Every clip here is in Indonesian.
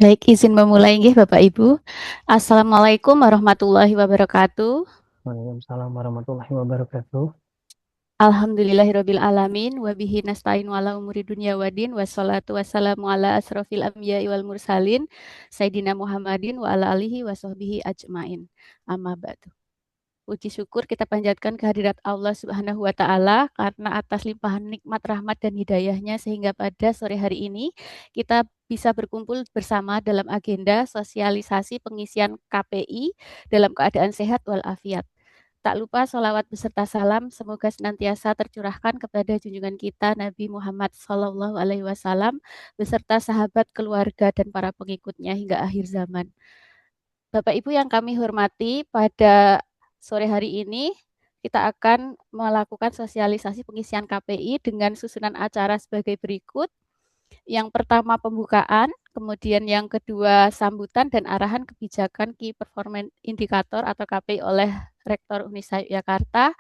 Baik, izin memulai nggih Bapak Ibu. Assalamualaikum warahmatullahi wabarakatuh. Waalaikumsalam warahmatullahi wabarakatuh. Alhamdulillahirabbil alamin wa bihi nasta'in ala umuri dunya waddin wassalatu wassalamu ala asrofil anbiya'i wal mursalin Sayyidina Muhammadin wa ala alihi wa sahbihi ajmain. Amma ba'du. Puji syukur kita panjatkan kehadirat Allah Subhanahu wa taala karena atas limpahan nikmat rahmat dan hidayahnya sehingga pada sore hari ini kita bisa berkumpul bersama dalam agenda sosialisasi pengisian KPI dalam keadaan sehat walafiat. Tak lupa sholawat beserta salam semoga senantiasa tercurahkan kepada junjungan kita Nabi Muhammad SAW beserta sahabat, keluarga, dan para pengikutnya hingga akhir zaman. Bapak Ibu yang kami hormati, pada sore hari ini kita akan melakukan sosialisasi pengisian KPI dengan susunan acara sebagai berikut. Yang pertama pembukaan, kemudian yang kedua sambutan dan arahan kebijakan Key Performance Indicator atau KPI oleh Rektor Unisha Yogyakarta.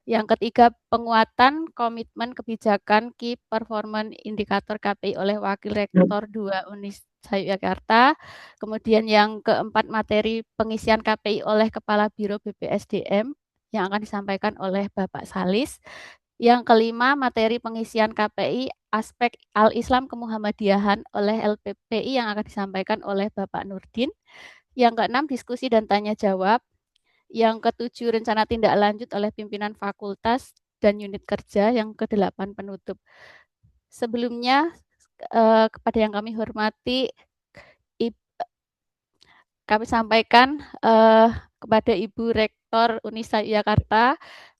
Yang ketiga penguatan komitmen kebijakan Key Performance Indicator KPI oleh Wakil Rektor 2 Unisha Yogyakarta. Kemudian yang keempat materi pengisian KPI oleh Kepala Biro BPSDM yang akan disampaikan oleh Bapak Salis. Yang kelima, materi pengisian KPI aspek Al-Islam Kemuhammadiyahan oleh LPPI yang akan disampaikan oleh Bapak Nurdin. Yang keenam, diskusi dan tanya jawab. Yang ketujuh, rencana tindak lanjut oleh pimpinan fakultas dan unit kerja. Yang kedelapan, penutup. Sebelumnya, kepada yang kami hormati, kami sampaikan kepada Ibu Rektor Unisha Yogyakarta,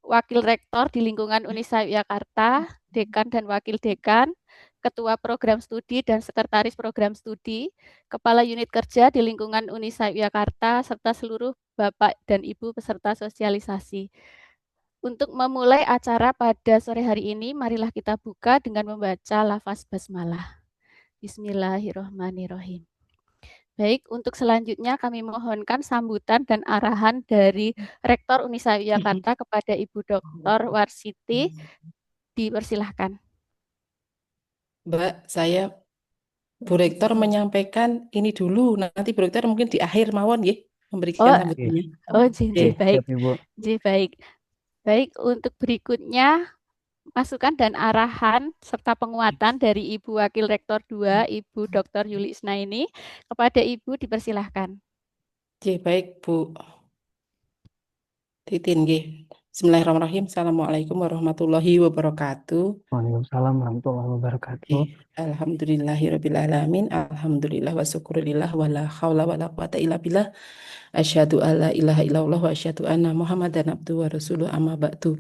Wakil Rektor di lingkungan Unisha Yogyakarta, Dekan dan Wakil Dekan, Ketua Program Studi dan Sekretaris Program Studi, Kepala Unit Kerja di lingkungan Unisha Yogyakarta, serta seluruh Bapak dan Ibu peserta sosialisasi. Untuk memulai acara pada sore hari ini, marilah kita buka dengan membaca lafaz basmalah. Bismillahirrahmanirrahim. Baik, untuk selanjutnya kami mohonkan sambutan dan arahan dari Rektor Unisha Yogyakarta kepada Ibu Dr. Warsiti. Dipersilahkan. Mbak, saya Bu Rektor menyampaikan ini dulu. Nanti Bu Rektor mungkin di akhir mawon ya memberikan Oh, Oke, sambutannya. Oke. baik. siap Ibu. Baik. Baik, untuk berikutnya masukan dan arahan serta penguatan dari Ibu Wakil Rektor 2, Ibu Dr. Yuli Isnaini. Kepada Ibu dipersilahkan. Oke, baik Bu Titin nggih. Bismillahirrahmanirrahim. Assalamualaikum warahmatullahi wabarakatuh. Waalaikumsalam warahmatullahi Oke. wabarakatuh. Alhamdulillahirabbil alamin. Alhamdulillah wa syukurillah wala haula wala quwata illa billah. Asyhadu alla ilaha illallah wa asyhadu anna Muhammadan abduhu wa rasuluh amma ba'du.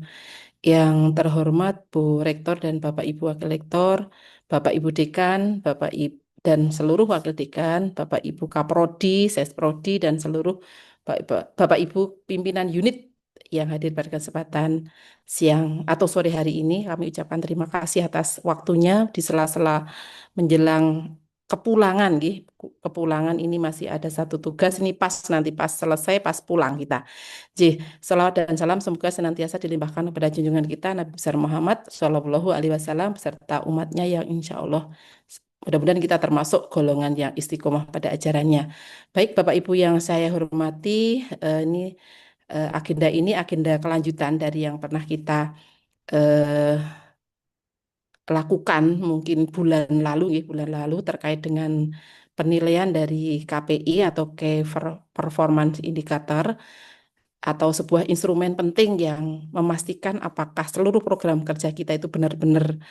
Yang terhormat Bu Rektor dan Bapak Ibu Wakil Rektor, Bapak Ibu Dekan, Bapak Ibu dan seluruh Wakil Dekan, Bapak Ibu Kaprodi, Sesprodi dan seluruh Bapak Ibu pimpinan unit yang hadir pada kesempatan siang atau sore hari ini, kami ucapkan terima kasih atas waktunya di sela-sela menjelang kepulangan, nggih. Kepulangan ini masih ada satu tugas ini pas nanti pas selesai pas pulang kita. Jadi, salawat dan salam semoga senantiasa dilimpahkan kepada junjungan kita Nabi besar Muhammad Shallallahu Alaihi Wasallam beserta umatnya yang insya Allah mudah-mudahan kita termasuk golongan yang istiqomah pada ajarannya. Baik Bapak Ibu yang saya hormati, ini agenda ini agenda kelanjutan dari yang pernah kita eh, lakukan mungkin bulan lalu terkait dengan penilaian dari KPI atau Key Performance Indicator atau sebuah instrumen penting yang memastikan apakah seluruh program kerja kita itu benar-benar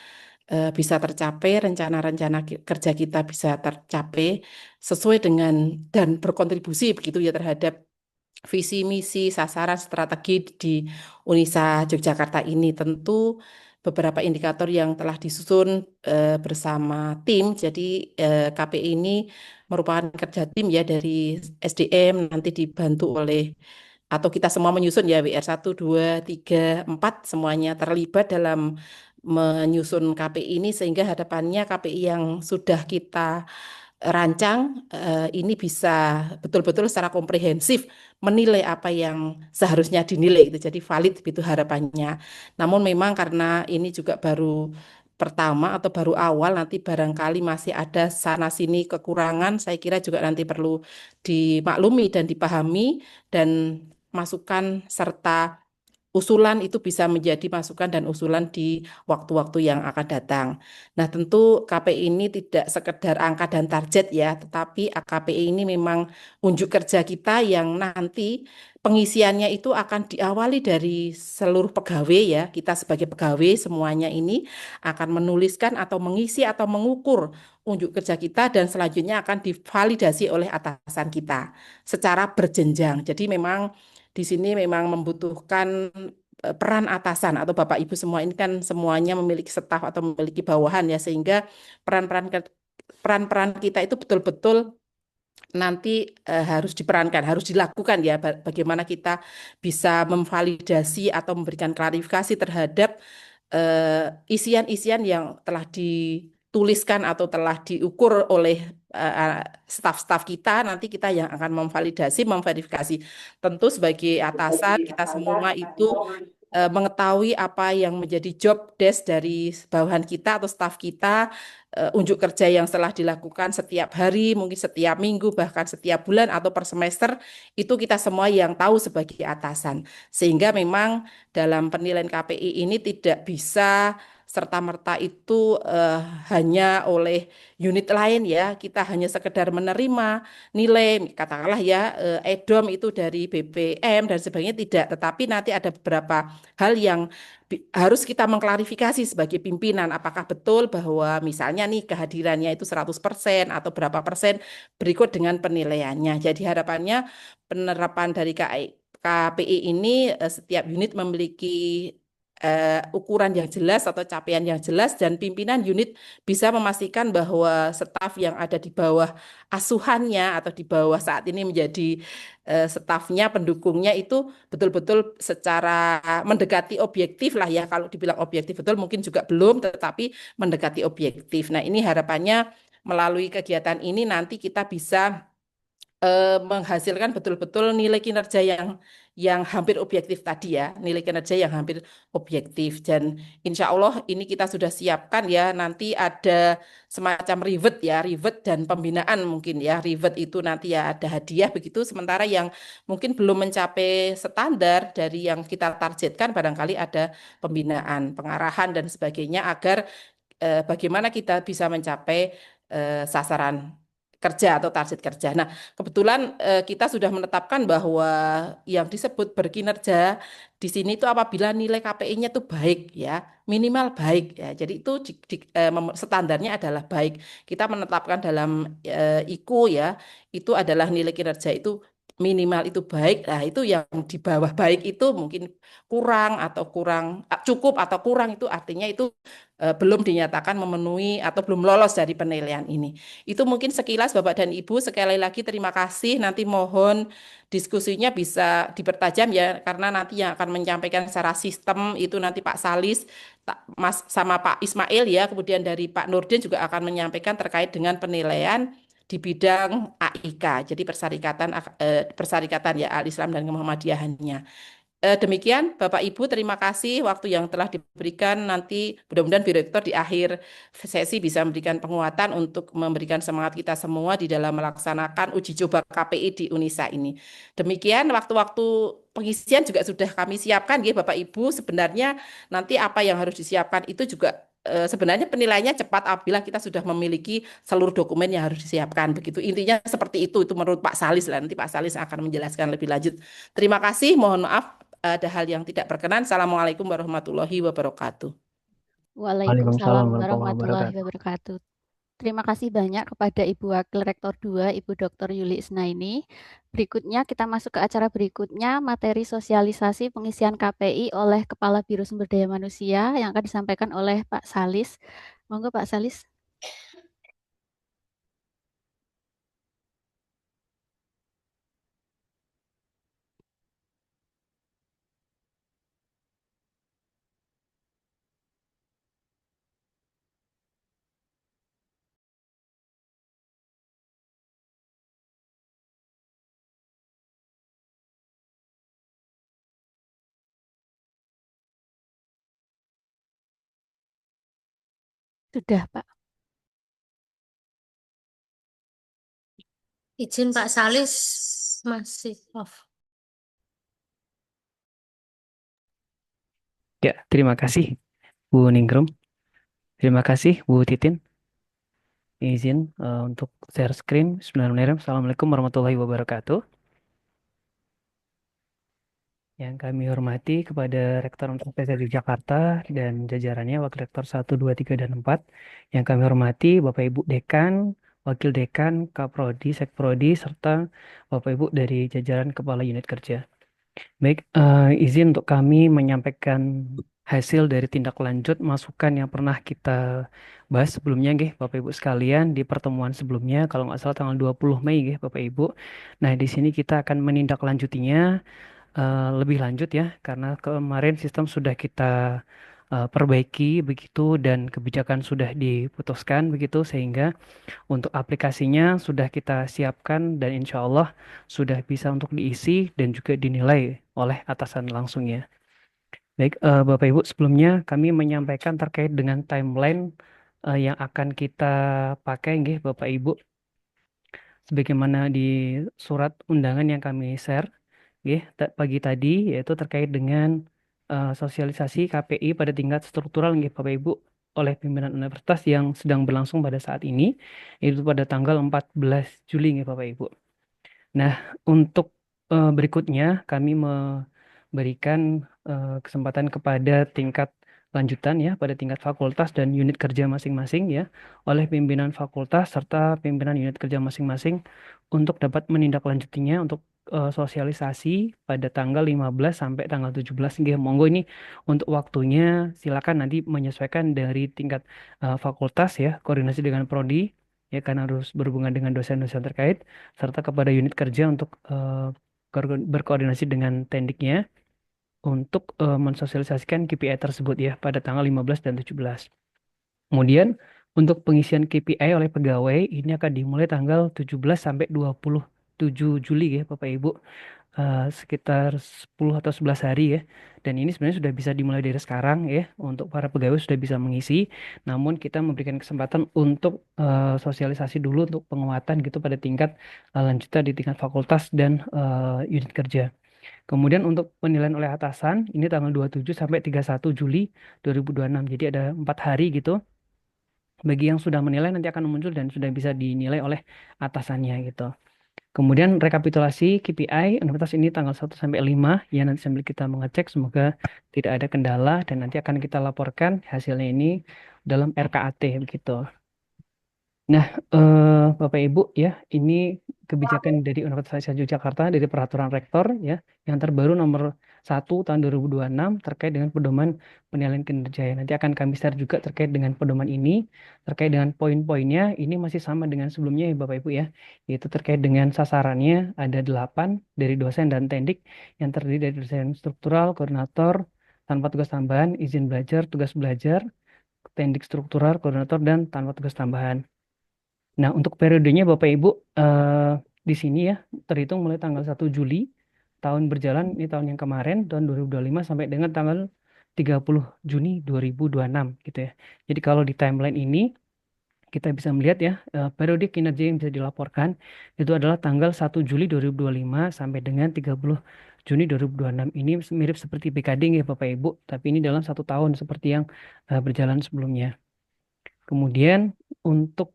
bisa tercapai, rencana-rencana kerja kita bisa tercapai sesuai dengan dan berkontribusi begitu ya terhadap visi, misi, sasaran, strategi di Unisha Yogyakarta ini. Tentu beberapa indikator yang telah disusun bersama tim. Jadi KPI ini merupakan kerja tim ya dari SDM nanti dibantu oleh atau kita semua menyusun ya WR 1, 2, 3, 4 semuanya terlibat dalam menyusun KPI ini sehingga hadapannya KPI yang sudah kita rancang ini bisa betul-betul secara komprehensif menilai apa yang seharusnya dinilai itu jadi valid itu harapannya. Namun memang karena ini juga baru pertama atau baru awal, nanti barangkali masih ada sana sini kekurangan, saya kira juga nanti perlu dimaklumi dan dipahami, dan masukan serta usulan itu bisa menjadi masukan dan usulan di waktu-waktu yang akan datang. Nah, tentu KPI ini tidak sekedar angka dan target ya, tetapi KPI ini memang unjuk kerja kita yang nanti pengisiannya itu akan diawali dari seluruh pegawai ya. Kita sebagai pegawai semuanya ini akan menuliskan atau mengisi atau mengukur unjuk kerja kita, dan selanjutnya akan divalidasi oleh atasan kita secara berjenjang. Jadi memang di sini memang membutuhkan peran atasan atau Bapak Ibu semua ini kan semuanya memiliki staf atau memiliki bawahan ya, sehingga peran-peran kita itu betul-betul nanti harus diperankan, harus dilakukan ya. Bagaimana kita bisa memvalidasi atau memberikan klarifikasi terhadap isian-isian yang telah dituliskan atau telah diukur oleh staf-staf kita. Nanti kita yang akan memvalidasi, memverifikasi. Tentu sebagai atasan kita semua itu mengetahui apa yang menjadi job desk dari bawahan kita atau staf kita, unjuk kerja yang telah dilakukan setiap hari, mungkin setiap minggu, bahkan setiap bulan atau per semester, itu kita semua yang tahu sebagai atasan. Sehingga memang dalam penilaian KPI ini tidak bisa serta-merta itu hanya oleh unit lain ya, kita hanya sekedar menerima nilai, katakanlah ya, EDOM itu dari BPM dan sebagainya, tidak, tetapi nanti ada beberapa hal yang harus kita mengklarifikasi sebagai pimpinan, apakah betul bahwa misalnya nih kehadirannya itu 100% atau berapa persen, berikut dengan penilaiannya. Jadi harapannya penerapan dari KPI ini setiap unit memiliki ukuran yang jelas atau capaian yang jelas, dan pimpinan unit bisa memastikan bahwa staf yang ada di bawah asuhannya atau di bawah saat ini menjadi stafnya, pendukungnya itu betul-betul secara mendekati objektif lah ya. Kalau dibilang objektif betul mungkin juga belum, tetapi mendekati objektif. Nah, ini harapannya melalui kegiatan ini nanti kita bisa menghasilkan betul-betul nilai kinerja yang hampir objektif tadi ya, nilai kinerja yang hampir objektif. Dan insya Allah ini kita sudah siapkan ya, nanti ada semacam rivet ya, rivet dan pembinaan mungkin ya. Rivet itu nanti ya ada hadiah begitu, sementara yang mungkin belum mencapai standar dari yang kita targetkan, barangkali ada pembinaan, pengarahan dan sebagainya, agar bagaimana kita bisa mencapai sasaran kerja atau target kerja. Nah, kebetulan kita sudah menetapkan bahwa yang disebut berkinerja di sini itu apabila nilai KPI-nya itu baik ya, minimal baik ya. Jadi itu standarnya adalah baik. Kita menetapkan dalam IKU ya, itu adalah nilai kinerja itu minimal itu baik. Nah, itu yang di bawah baik itu mungkin kurang atau kurang cukup atau kurang, itu artinya itu belum dinyatakan memenuhi atau belum lolos dari penilaian ini. Itu mungkin sekilas Bapak dan Ibu. Sekali lagi terima kasih. Nanti mohon diskusinya bisa dipertajam ya, karena nanti yang akan menyampaikan secara sistem itu nanti Pak Salis, Mas sama Pak Ismail ya. Kemudian dari Pak Nurdin juga akan menyampaikan terkait dengan penilaian di bidang AIK. Jadi persyarikatan ya Al-Islam dan Muhammadiyahannya. Demikian Bapak Ibu, terima kasih waktu yang telah diberikan. Nanti mudah-mudahan Bu Rektor di akhir sesi bisa memberikan penguatan untuk memberikan semangat kita semua di dalam melaksanakan uji coba KPI di UNISA ini. Demikian waktu-waktu pengisian juga sudah kami siapkan ya Bapak Ibu. Sebenarnya nanti apa yang harus disiapkan itu juga sebenarnya penilaiannya cepat apabila kita sudah memiliki seluruh dokumen yang harus disiapkan. Begitu intinya seperti itu menurut Pak Salis lah. Nanti Pak Salis akan menjelaskan lebih lanjut. Terima kasih, mohon maaf ada hal yang tidak berkenan. Assalamualaikum warahmatullahi wabarakatuh. Waalaikumsalam Waalaikumsalam warahmatullahi warahmatullahi wabarakatuh. wabarakatuh. Terima kasih banyak kepada Ibu Wakil Rektor 2, Ibu Dr. Yuli Isnaini. Berikutnya kita masuk ke acara berikutnya, materi sosialisasi pengisian KPI oleh Kepala Biro Sumber Daya Manusia yang akan disampaikan oleh Pak Salis. Monggo Pak Salis. Sudah, Pak. Izin Pak Salis masih off. Ya, terima kasih Bu Ningrum. Terima kasih Bu Titin. Izin untuk share screen. Bismillahirrahmanirrahim. Assalamualaikum warahmatullahi wabarakatuh. Yang kami hormati kepada Rektor Universitas Yogyakarta dan jajarannya, Wakil Rektor 1, 2, 3, dan 4. Yang kami hormati Bapak Ibu Dekan, Wakil Dekan, Kaprodi, Sekprodi, serta Bapak Ibu dari jajaran Kepala Unit Kerja. Baik, izin untuk kami menyampaikan hasil dari tindak lanjut masukan yang pernah kita bahas sebelumnya, nggih, Bapak Ibu sekalian, di pertemuan sebelumnya, kalau nggak salah tanggal 20 Mei, nggih, Bapak Ibu. Nah, di sini kita akan menindaklanjutinya lebih lanjut ya, karena kemarin sistem sudah kita perbaiki begitu dan kebijakan sudah diputuskan begitu, sehingga untuk aplikasinya sudah kita siapkan dan insya Allah sudah bisa untuk diisi dan juga dinilai oleh atasan langsungnya. Baik, Bapak Ibu, sebelumnya kami menyampaikan terkait dengan timeline yang akan kita pakai, nggih, Bapak Ibu, sebagaimana di surat undangan yang kami share, nggih, pagi tadi, yaitu terkait dengan sosialisasi KPI pada tingkat struktural, nggih, Bapak Ibu, oleh pimpinan universitas yang sedang berlangsung pada saat ini, yaitu pada tanggal 14 Juli, nggih, Bapak Ibu. Nah, untuk berikutnya kami memberikan kesempatan kepada tingkat lanjutan ya, pada tingkat fakultas dan unit kerja masing-masing ya, oleh pimpinan fakultas serta pimpinan unit kerja masing-masing untuk dapat menindaklanjutinya untuk sosialisasi pada tanggal 15 sampai tanggal 17. Nggih, monggo ini untuk waktunya silakan nanti menyesuaikan dari tingkat fakultas ya, koordinasi dengan prodi ya, karena harus berhubungan dengan dosen-dosen terkait serta kepada unit kerja untuk berkoordinasi dengan tendiknya untuk mensosialisasikan KPI tersebut ya pada tanggal 15 dan 17. Kemudian untuk pengisian KPI oleh pegawai ini akan dimulai tanggal 17 sampai 27 Juli ya Bapak Ibu. Sekitar 10 atau 11 hari ya. Dan ini sebenarnya sudah bisa dimulai dari sekarang ya. Untuk para pegawai sudah bisa mengisi. Namun kita memberikan kesempatan untuk sosialisasi dulu untuk penguatan gitu pada tingkat lanjutan di tingkat fakultas dan unit kerja. Kemudian untuk penilaian oleh atasan ini tanggal 27 sampai 31 Juli 2026. Jadi ada 4 hari gitu. Bagi yang sudah menilai nanti akan muncul dan sudah bisa dinilai oleh atasannya gitu. Kemudian rekapitulasi KPI universitas ini tanggal 1 sampai 5 ya, nanti sambil kita mengecek semoga tidak ada kendala dan nanti akan kita laporkan hasilnya ini dalam RKAT begitu. Nah, Bapak Ibu ya, ini kebijakan dari Universitas Yogyakarta dari peraturan rektor ya, yang terbaru nomor 1 tahun 2026 terkait dengan pedoman penilaian kinerja. Ya. Nanti akan kami share juga terkait dengan pedoman ini, terkait dengan poin-poinnya, ini masih sama dengan sebelumnya ya Bapak Ibu ya, yaitu terkait dengan sasarannya ada 8 dari dosen dan tendik yang terdiri dari dosen struktural, koordinator, tanpa tugas tambahan, izin belajar, tugas belajar, tendik struktural, koordinator, dan tanpa tugas tambahan. Nah, untuk periodenya Bapak Ibu di sini ya terhitung mulai tanggal 1 Juli tahun berjalan ini tahun yang kemarin tahun 2025 sampai dengan tanggal 30 Juni 2026 gitu ya. Jadi kalau di timeline ini kita bisa melihat ya periode kinerja yang bisa dilaporkan itu adalah tanggal 1 Juli 2025 sampai dengan 30 Juni 2026. Ini mirip seperti BKD ya Bapak Ibu, tapi ini dalam 1 tahun seperti yang berjalan sebelumnya. Kemudian untuk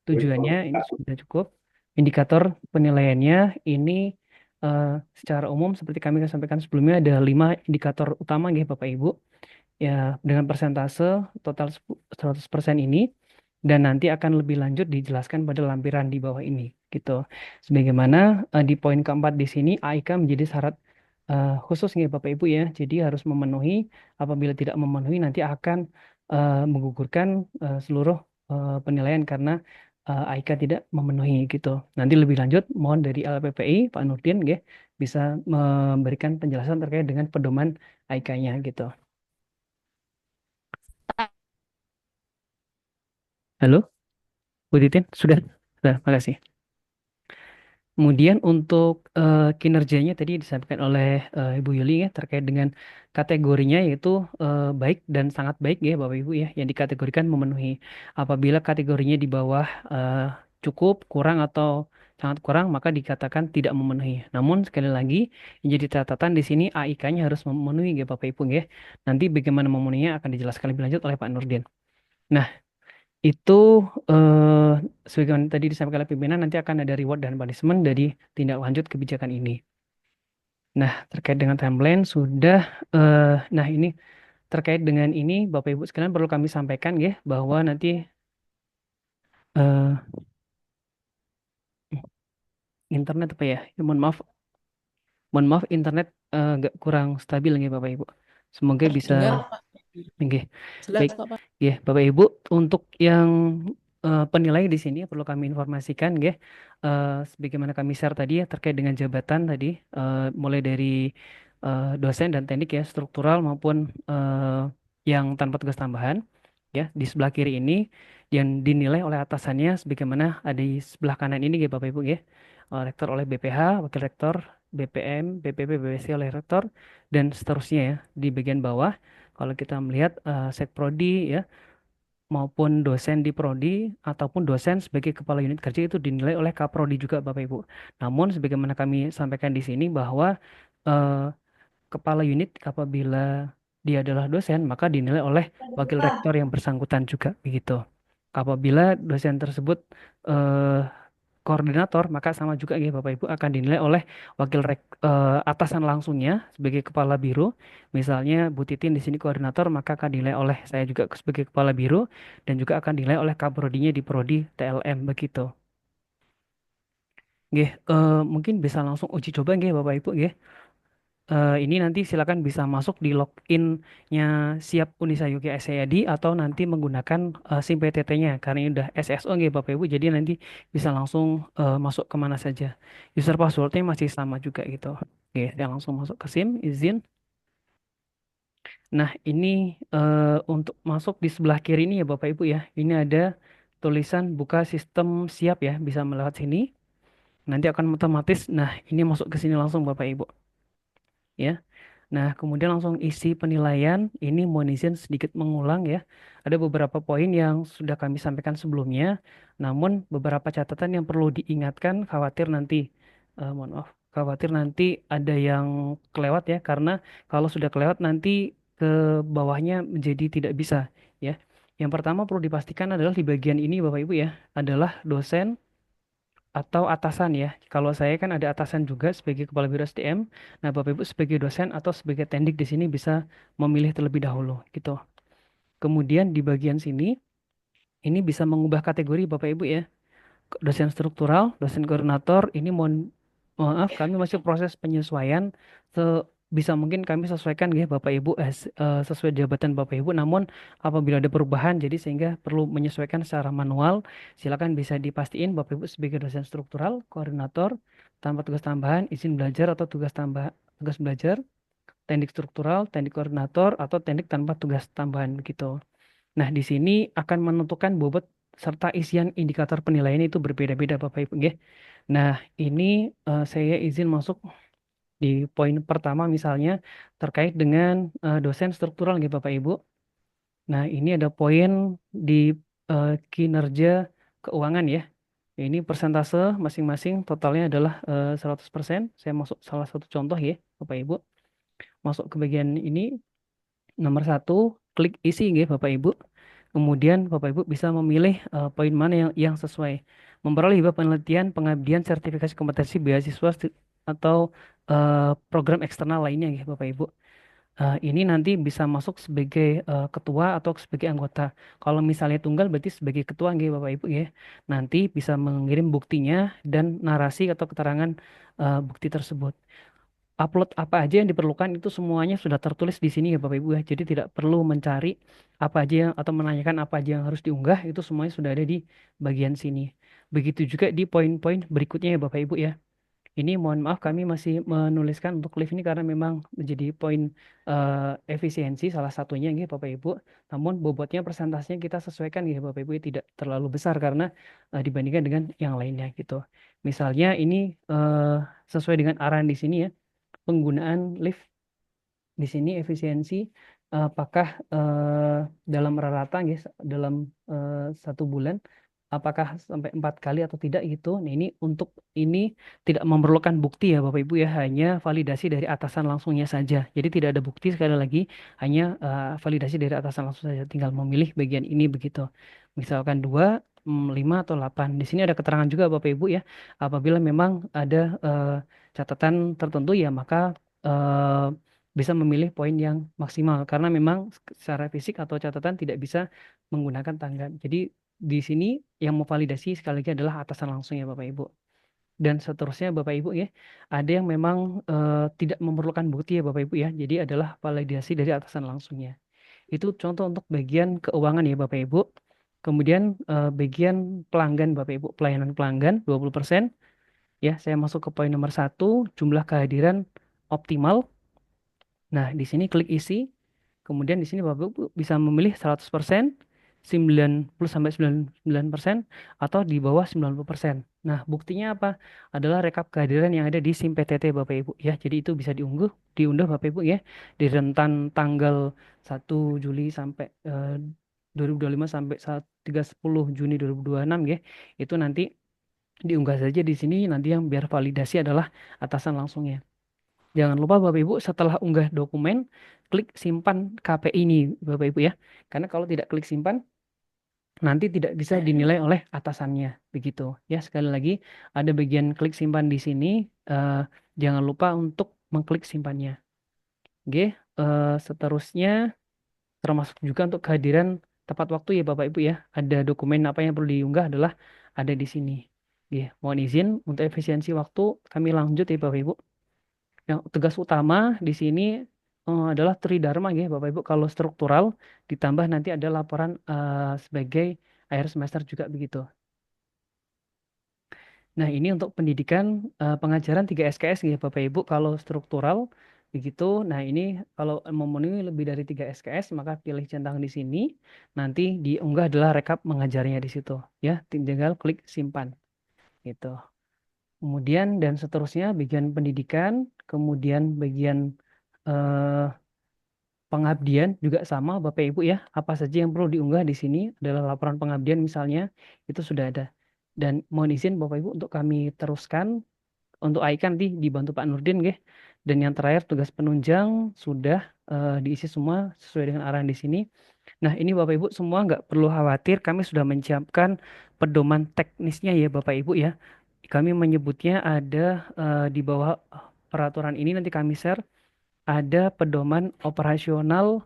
tujuannya ini sudah cukup. Indikator penilaiannya ini eh, secara umum seperti kami sampaikan sebelumnya ada 5 indikator utama ya Bapak Ibu. Ya, dengan persentase total 100% ini dan nanti akan lebih lanjut dijelaskan pada lampiran di bawah ini gitu. Sebagaimana di poin keempat di sini AIK menjadi syarat khusus nih Bapak Ibu ya. Jadi harus memenuhi, apabila tidak memenuhi nanti akan menggugurkan seluruh penilaian karena AIK tidak memenuhi gitu. Nanti lebih lanjut mohon dari LPPI Pak Nurdin ya, bisa memberikan penjelasan terkait dengan pedoman AIK-nya gitu. Halo, Bu Titin, sudah, makasih. Kemudian untuk kinerjanya tadi disampaikan oleh Ibu Yuli ya terkait dengan kategorinya yaitu baik dan sangat baik ya Bapak Ibu ya yang dikategorikan memenuhi. Apabila kategorinya di bawah cukup, kurang atau sangat kurang maka dikatakan tidak memenuhi. Namun sekali lagi yang jadi catatan di sini AIK-nya harus memenuhi ya Bapak Ibu ya. Nanti bagaimana memenuhinya akan dijelaskan lebih lanjut oleh Pak Nurdin. Nah, itu eh sebagaimana tadi disampaikan oleh pimpinan nanti akan ada reward dan punishment dari tindak lanjut kebijakan ini. Nah, terkait dengan timeline sudah nah ini terkait dengan ini Bapak Ibu sekalian perlu kami sampaikan ya bahwa nanti eh internet apa ya? Ya, mohon maaf internet agak kurang stabil nih Bapak Ibu. Semoga bisa Terdengar, Pak. oke. Jelas Baik, kok, Pak. ya Bapak Ibu, untuk yang penilai di sini perlu kami informasikan, ya, sebagaimana kami share tadi ya terkait dengan jabatan tadi, mulai dari dosen dan teknik ya struktural maupun yang tanpa tugas tambahan, ya di sebelah kiri ini yang dinilai oleh atasannya sebagaimana ada di sebelah kanan ini, ya Bapak Ibu ya, rektor oleh BPH, wakil rektor, BPM, BPP, BPC oleh rektor dan seterusnya ya di bagian bawah. Kalau kita melihat sekprodi ya maupun dosen di prodi ataupun dosen sebagai kepala unit kerja itu dinilai oleh kaprodi juga Bapak Ibu. Namun sebagaimana kami sampaikan di sini bahwa eh, kepala unit apabila dia adalah dosen maka dinilai oleh wakil rektor yang bersangkutan juga begitu. Apabila dosen tersebut eh, koordinator maka sama juga ya Bapak Ibu akan dinilai oleh atasan langsungnya sebagai kepala biro. Misalnya Bu Titin di sini koordinator maka akan dinilai oleh saya juga sebagai kepala biro dan juga akan dinilai oleh kaprodinya di prodi TLM begitu. Nggih, mungkin bisa langsung uji coba nggih Bapak Ibu nggih. Ini nanti silakan bisa masuk di login-nya Siap Unisa UK SCID atau nanti menggunakan SIM PTT-nya karena ini udah SSO nggih Bapak Ibu jadi nanti bisa langsung masuk kemana saja. User password-nya masih sama juga gitu. Oke, saya langsung masuk ke SIM, izin. Nah, ini untuk masuk di sebelah kiri ini ya Bapak Ibu ya. Ini ada tulisan buka sistem siap ya, bisa melewat sini. Nanti akan otomatis. Nah, ini masuk ke sini langsung Bapak Ibu. Ya. Nah, kemudian langsung isi penilaian. Ini mohon izin sedikit mengulang ya. Ada beberapa poin yang sudah kami sampaikan sebelumnya. Namun beberapa catatan yang perlu diingatkan khawatir nanti, mohon maaf, khawatir nanti ada yang kelewat ya. Karena kalau sudah kelewat nanti ke bawahnya menjadi tidak bisa ya. Yang pertama perlu dipastikan adalah di bagian ini Bapak Ibu ya, adalah dosen atau atasan ya. Kalau saya kan ada atasan juga sebagai kepala biro SDM. Nah, Bapak Ibu sebagai dosen atau sebagai tendik di sini bisa memilih terlebih dahulu gitu. Kemudian di bagian sini ini bisa mengubah kategori Bapak Ibu ya. Dosen struktural, dosen koordinator, ini mohon maaf kami masih proses penyesuaian bisa mungkin kami sesuaikan ya Bapak Ibu sesuai jabatan Bapak Ibu namun apabila ada perubahan jadi sehingga perlu menyesuaikan secara manual silakan bisa dipastiin Bapak Ibu sebagai dosen struktural, koordinator tanpa tugas tambahan, izin belajar atau tugas belajar, teknik struktural, teknik koordinator atau teknik tanpa tugas tambahan gitu. Nah, di sini akan menentukan bobot serta isian indikator penilaian itu berbeda-beda Bapak Ibu nggih. Nah, ini saya izin masuk di poin pertama misalnya terkait dengan dosen struktural nggih Bapak Ibu. Nah, ini ada poin di kinerja keuangan ya. Ini persentase masing-masing totalnya adalah 100%. Saya masuk salah satu contoh ya Bapak Ibu. Masuk ke bagian ini nomor satu, klik isi nggih Bapak Ibu. Kemudian Bapak Ibu bisa memilih poin mana yang sesuai. Memperoleh hibah penelitian, pengabdian, sertifikasi kompetensi beasiswa atau program eksternal lainnya ya Bapak Ibu. Ini nanti bisa masuk sebagai ketua atau sebagai anggota. Kalau misalnya tunggal berarti sebagai ketua nggih Bapak Ibu ya. Nanti bisa mengirim buktinya dan narasi atau keterangan bukti tersebut. Upload apa aja yang diperlukan itu semuanya sudah tertulis di sini ya Bapak Ibu ya. Jadi tidak perlu mencari apa aja atau menanyakan apa aja yang harus diunggah itu semuanya sudah ada di bagian sini. Begitu juga di poin-poin berikutnya ya Bapak Ibu ya. Ini mohon maaf kami masih menuliskan untuk lift ini karena memang menjadi poin efisiensi salah satunya nggih Bapak Ibu. Namun bobotnya persentasenya kita sesuaikan nggih Bapak Ibu tidak terlalu besar karena dibandingkan dengan yang lainnya gitu. Misalnya ini sesuai dengan arahan di sini ya, penggunaan lift di sini efisiensi apakah dalam rata guys dalam satu bulan apakah sampai 4 kali atau tidak gitu. Nah ini untuk ini tidak memerlukan bukti ya Bapak Ibu ya, hanya validasi dari atasan langsungnya saja. Jadi tidak ada bukti sekali lagi, hanya validasi dari atasan langsung saja. Tinggal memilih bagian ini begitu. Misalkan 2, 5 atau 8. Di sini ada keterangan juga Bapak Ibu ya. Apabila memang ada catatan tertentu ya maka eh, bisa memilih poin yang maksimal karena memang secara fisik atau catatan tidak bisa menggunakan tangga. Jadi di sini yang memvalidasi sekali lagi adalah atasan langsung ya Bapak Ibu. Dan seterusnya Bapak Ibu ya, ada yang memang tidak memerlukan bukti ya Bapak Ibu ya. Jadi adalah validasi dari atasan langsungnya. Itu contoh untuk bagian keuangan ya Bapak Ibu. Kemudian bagian pelanggan Bapak Ibu, pelayanan pelanggan 20%. Ya, saya masuk ke poin nomor 1, jumlah kehadiran optimal. Nah, di sini klik isi. Kemudian di sini Bapak Ibu bisa memilih 100%, 90 sampai 99% atau di bawah 90%. Nah, buktinya apa? Adalah rekap kehadiran yang ada di SIM PTT Bapak Ibu ya. Jadi itu bisa diunduh Bapak Ibu ya di rentan tanggal 1 Juli sampai 2025 sampai 30 Juni 2026 ya. Itu nanti diunggah saja di sini nanti yang biar validasi adalah atasan langsungnya. Jangan lupa Bapak Ibu setelah unggah dokumen, klik simpan KPI ini Bapak Ibu ya. Karena kalau tidak klik simpan, nanti tidak bisa dinilai oleh atasannya. Begitu. Ya, sekali lagi ada bagian klik simpan di sini. eh, jangan lupa untuk mengklik simpannya. Oke, seterusnya termasuk juga untuk kehadiran tepat waktu ya Bapak Ibu ya. Ada dokumen apa yang perlu diunggah adalah ada di sini. Oke, mohon izin untuk efisiensi waktu kami lanjut ya Bapak Ibu. Yang tugas utama di sini adalah tridharma ya Bapak Ibu. Kalau struktural ditambah nanti ada laporan sebagai akhir semester juga begitu. Nah, ini untuk pendidikan pengajaran 3 SKS ya Bapak Ibu. Kalau struktural begitu. Nah, ini kalau memenuhi lebih dari 3 SKS maka pilih centang di sini. Nanti diunggah adalah rekap mengajarnya di situ ya. Tinggal klik simpan gitu. Kemudian dan seterusnya bagian pendidikan, kemudian bagian eh, pengabdian juga sama Bapak Ibu ya. Apa saja yang perlu diunggah di sini adalah laporan pengabdian misalnya itu sudah ada. Dan mohon izin Bapak Ibu untuk kami teruskan untuk AIK nanti dibantu Pak Nurdin ya. Dan yang terakhir tugas penunjang sudah diisi semua sesuai dengan arahan di sini. Nah ini Bapak Ibu semua nggak perlu khawatir kami sudah menyiapkan pedoman teknisnya ya Bapak Ibu ya. Kami menyebutnya ada di bawah peraturan ini nanti kami share ada pedoman operasional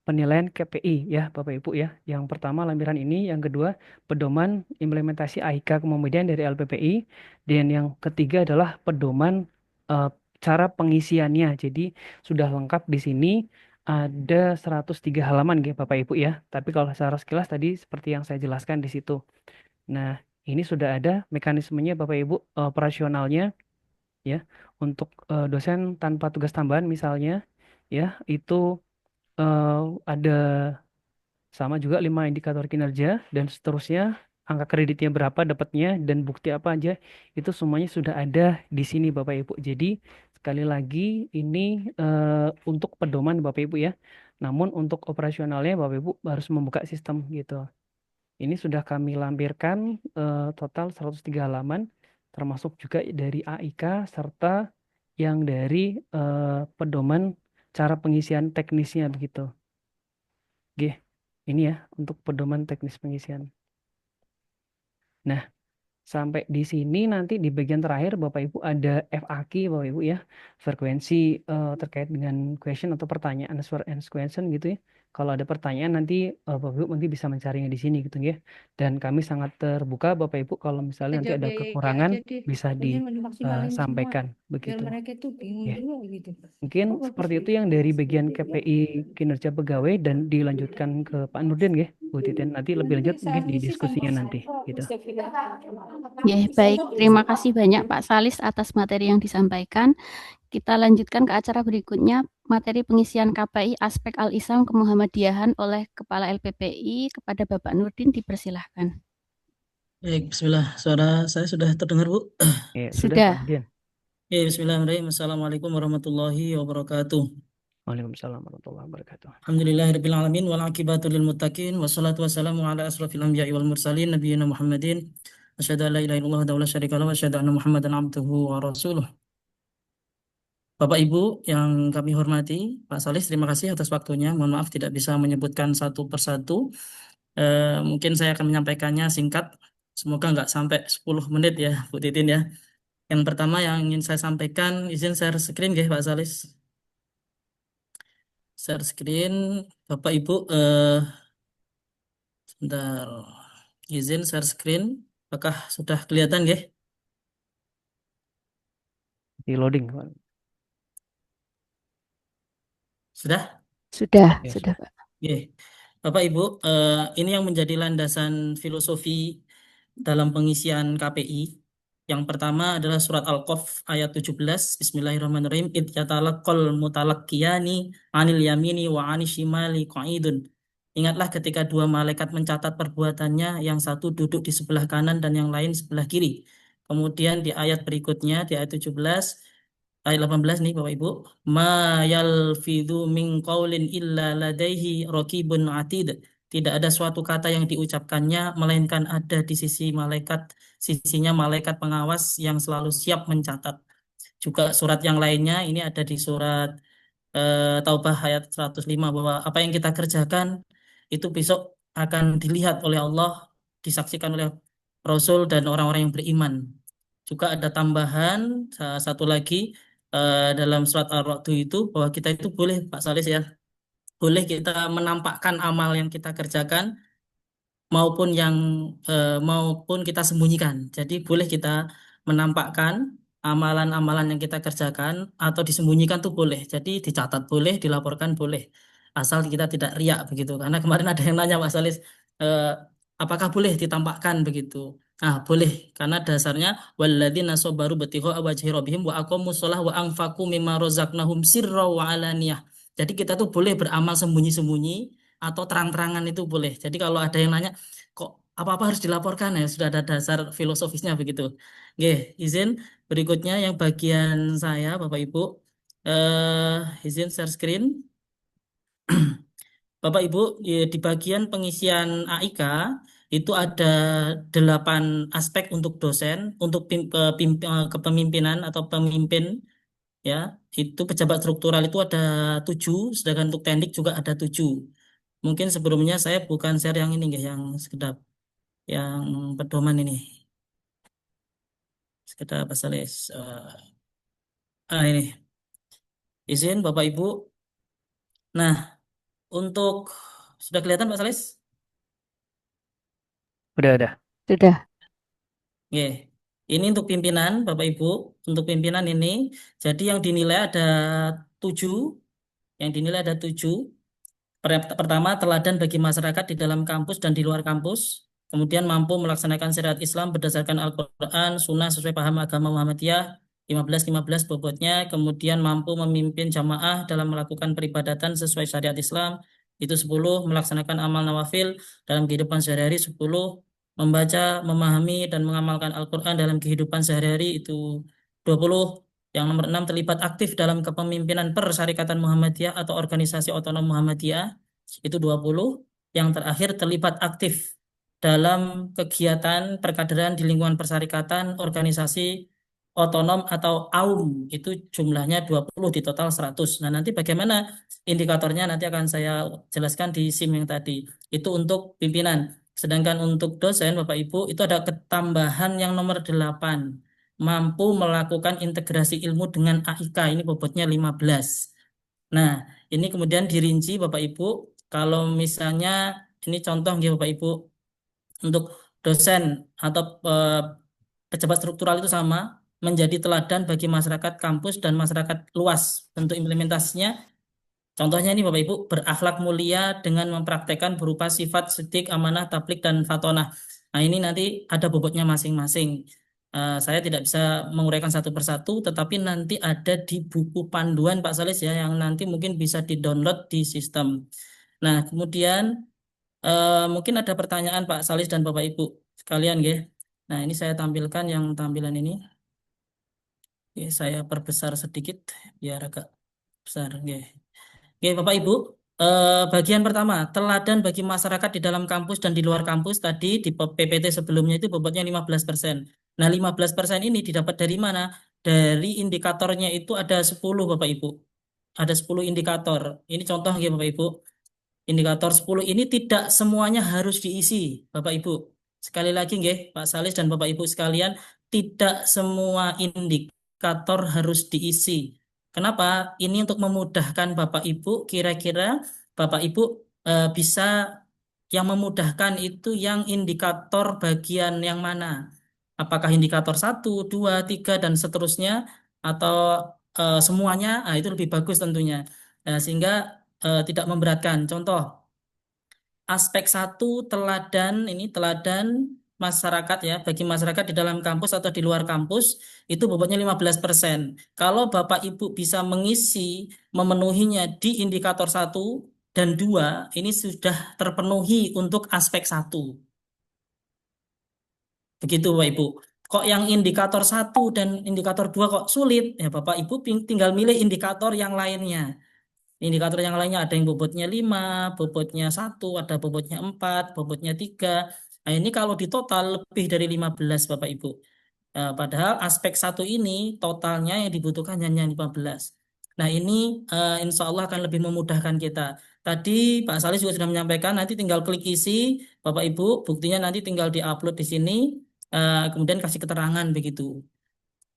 penilaian KPI ya Bapak Ibu ya. Yang pertama lampiran ini, yang kedua pedoman implementasi AIK kemudian dari LPPI dan yang ketiga adalah pedoman eh, cara pengisiannya. Jadi sudah lengkap di sini ada 103 halaman ya Bapak Ibu ya. Tapi kalau secara sekilas tadi seperti yang saya jelaskan di situ. Nah, ini sudah ada mekanismenya Bapak Ibu operasionalnya ya untuk dosen tanpa tugas tambahan misalnya ya itu eh, ada sama juga 5 indikator kinerja dan seterusnya angka kreditnya berapa dapatnya dan bukti apa aja itu semuanya sudah ada di sini Bapak Ibu. Jadi sekali lagi ini untuk pedoman Bapak Ibu ya. Namun untuk operasionalnya Bapak Ibu harus membuka sistem gitu. Ini sudah kami lampirkan total 103 halaman termasuk juga dari AIK serta yang dari pedoman cara pengisian teknisnya begitu. Oke, ini ya untuk pedoman teknis pengisian. Nah, sampai di sini nanti di bagian terakhir Bapak Ibu ada FAQ Bapak Ibu ya. Frekuensi terkait dengan question atau pertanyaan answer and question gitu ya. Kalau ada pertanyaan nanti Bapak Ibu nanti bisa mencarinya di sini gitu ya. Dan kami sangat terbuka Bapak Ibu kalau misalnya nanti Kerja ada biaya kekurangan aja deh. bisa Mending dimaksimalin semua disampaikan biar begitu. mereka tuh bingung Ya. juga gitu. Mungkin Kok bagus seperti itu gitu yang dari bagian KPI kinerja pegawai dan dilanjutkan ke Pak Nurdin ya. Bu Titin. Nanti lebih lanjut mungkin di diskusinya nanti gitu. Ya, baik. Terima kasih banyak Pak Salis atas materi yang disampaikan. Kita lanjutkan ke acara berikutnya, materi pengisian KPI aspek Al-Islam Kemuhamadiyahan oleh Kepala LPPI kepada Bapak Nurdin, dipersilahkan. Baik, bismillah. Suara saya sudah terdengar, Bu? Ya, sudah Sudah. Pak Nurdin. Ya, bismillahirrahmanirrahim. Assalamualaikum warahmatullahi wabarakatuh. Waalaikumsalam warahmatullahi wabarakatuh. Alhamdulillahirabbil alamin wal aqibatu lil muttaqin wassalatu wassalamu ala asrofil anbiya'i wal mursalin nabiyina Muhammadin. Asyhadu an la ilaha illallah wa la syarika lahu wa asyhadu anna Muhammadan abduhu wa rasuluh. Bapak Ibu yang kami hormati, Pak Salis, terima kasih atas waktunya. Mohon maaf tidak bisa menyebutkan satu persatu. Mungkin saya akan menyampaikannya singkat. Semoga nggak sampai 10 menit ya, Bu Titin ya. Yang pertama yang ingin saya sampaikan, izin share screen ya Pak Salis. Share screen, Bapak Ibu, sebentar. Izin share screen, apakah sudah kelihatan ya? Di loading, Pak. Sudah? Sudah, Ya, sudah, sudah. Pak. Oke. Bapak Ibu, ini yang menjadi landasan filosofi dalam pengisian KPI. Yang pertama adalah surat Al-Qaf ayat 17. Bismillahirrahmanirrahim. Id yatalaqal mutalaqqiyani anil yamini wa anis shimali qa'idun. Ingatlah ketika dua malaikat mencatat perbuatannya, yang satu duduk di sebelah kanan dan yang lain sebelah kiri. Kemudian di ayat berikutnya, di ayat 17, ayat 18 nih Bapak Ibu. Ma yalfidhu min qaulin illa ladaihi raqibun atid. Tidak ada suatu kata yang diucapkannya melainkan ada di sisinya malaikat pengawas yang selalu siap mencatat. Juga surat yang lainnya ini ada di surat Taubah ayat 105 bahwa apa yang kita kerjakan itu besok akan dilihat oleh Allah, disaksikan oleh Rasul dan orang-orang yang beriman. Juga ada tambahan satu lagi dalam surat Ar-Ra'd itu bahwa kita itu boleh Pak Salis ya, boleh kita menampakkan amal yang kita kerjakan maupun kita sembunyikan. Jadi boleh kita menampakkan amalan-amalan yang kita kerjakan atau disembunyikan tuh boleh. Jadi dicatat boleh, dilaporkan boleh. Asal kita tidak riak begitu. Karena kemarin ada yang nanya Pak Salis, eh, apakah boleh ditampakkan begitu? Ah, boleh karena dasarnya walladzina sabaru batigha wajhi rabbihim wa aqamus shalah wa anfaqu mimma razaqnahum sirra wa alaniyah. Jadi kita tuh boleh beramal sembunyi-sembunyi atau terang-terangan itu boleh. Jadi kalau ada yang nanya, kok apa-apa harus dilaporkan ya? Sudah ada dasar filosofisnya begitu. Oke, izin berikutnya yang bagian saya, Bapak Ibu, izin share screen. Bapak Ibu, di bagian pengisian AIK itu ada 8 aspek untuk dosen, untuk kepemimpinan atau pemimpin ya. Itu pejabat struktural itu ada 7, sedangkan untuk teknik juga ada 7. Mungkin sebelumnya saya bukan share yang ini ya, yang sekedap yang pedoman ini. Sekedap pasal ini. Izin Bapak Ibu. Nah, untuk sudah kelihatan Pak Salis? Udah. Sudah. Oke. Ini untuk pimpinan Bapak Ibu. Untuk pimpinan ini, jadi yang dinilai ada 7. Yang dinilai ada 7. Pertama, teladan bagi masyarakat di dalam kampus dan di luar kampus. Kemudian mampu melaksanakan syariat Islam berdasarkan Al-Quran, Sunnah sesuai paham agama Muhammadiyah. 15-15 bobotnya. Kemudian mampu memimpin jamaah dalam melakukan peribadatan sesuai syariat Islam. Itu 10. Melaksanakan amal nawafil dalam kehidupan sehari-hari. 10. Membaca, memahami, dan mengamalkan Al-Quran dalam kehidupan sehari-hari. Itu 20. Yang nomor 6, terlibat aktif dalam kepemimpinan Persyarikatan Muhammadiyah atau Organisasi Otonom Muhammadiyah. Itu 20. Yang terakhir, terlibat aktif dalam kegiatan perkaderan di lingkungan persyarikatan, organisasi otonom atau AUM. Itu jumlahnya 20 di total 100. Nah, nanti bagaimana indikatornya nanti akan saya jelaskan di SIM yang tadi. Itu untuk pimpinan. Sedangkan untuk dosen, Bapak Ibu, itu ada ketambahan yang nomor 8, mampu melakukan integrasi ilmu dengan AIK, ini bobotnya 15. Nah, ini kemudian dirinci Bapak Ibu, kalau misalnya ini contoh ya Bapak Ibu, untuk dosen atau pejabat struktural itu sama, menjadi teladan bagi masyarakat kampus dan masyarakat luas. Bentuk implementasinya Contohnya ini Bapak Ibu, berakhlak mulia dengan mempraktekkan berupa sifat sidik, amanah, tablik, dan fatonah. Nah ini nanti ada bobotnya masing-masing. Saya tidak bisa menguraikan satu persatu, tetapi nanti ada di buku panduan Pak Salis ya, yang nanti mungkin bisa di-download di sistem. Nah kemudian mungkin ada pertanyaan Pak Salis dan Bapak Ibu sekalian, nggih. Nah ini saya tampilkan yang tampilan ini. Oke, saya perbesar sedikit biar agak besar, nggih. Oke, Bapak Ibu, bagian pertama, teladan bagi masyarakat di dalam kampus dan di luar kampus tadi di PPT sebelumnya itu bobotnya 15%. Nah, 15% ini didapat dari mana? Dari indikatornya itu ada 10, Bapak Ibu. Ada 10 indikator. Ini contoh ya, Bapak Ibu. Indikator 10 ini tidak semuanya harus diisi, Bapak Ibu. Sekali lagi, nggih, Pak Salis dan Bapak Ibu sekalian, tidak semua indikator harus diisi. Kenapa? Ini untuk memudahkan Bapak Ibu, kira-kira Bapak Ibu bisa yang memudahkan itu yang indikator bagian yang mana? Apakah indikator 1, 2, 3, dan seterusnya, atau semuanya? Nah, itu lebih bagus tentunya. Sehingga tidak memberatkan. Contoh, aspek 1 teladan, ini teladan masyarakat ya, bagi masyarakat di dalam kampus atau di luar kampus, itu bobotnya 15%. Kalau Bapak Ibu bisa mengisi, memenuhinya di indikator 1 dan 2, ini sudah terpenuhi untuk aspek 1. Begitu Bapak Ibu. Kok yang indikator 1 dan indikator 2 kok sulit? Ya Bapak Ibu tinggal milih indikator yang lainnya. Indikator yang lainnya ada yang bobotnya 5, bobotnya 1, ada bobotnya 4, bobotnya 3. Nah, ini kalau di total lebih dari 15 Bapak Ibu. Padahal aspek 1 ini totalnya yang dibutuhkan hanya 15. Nah, ini insya Allah akan lebih memudahkan kita. Tadi Pak Salis juga sudah menyampaikan, nanti tinggal klik isi, Bapak Ibu, buktinya nanti tinggal diupload di sini, kemudian kasih keterangan begitu.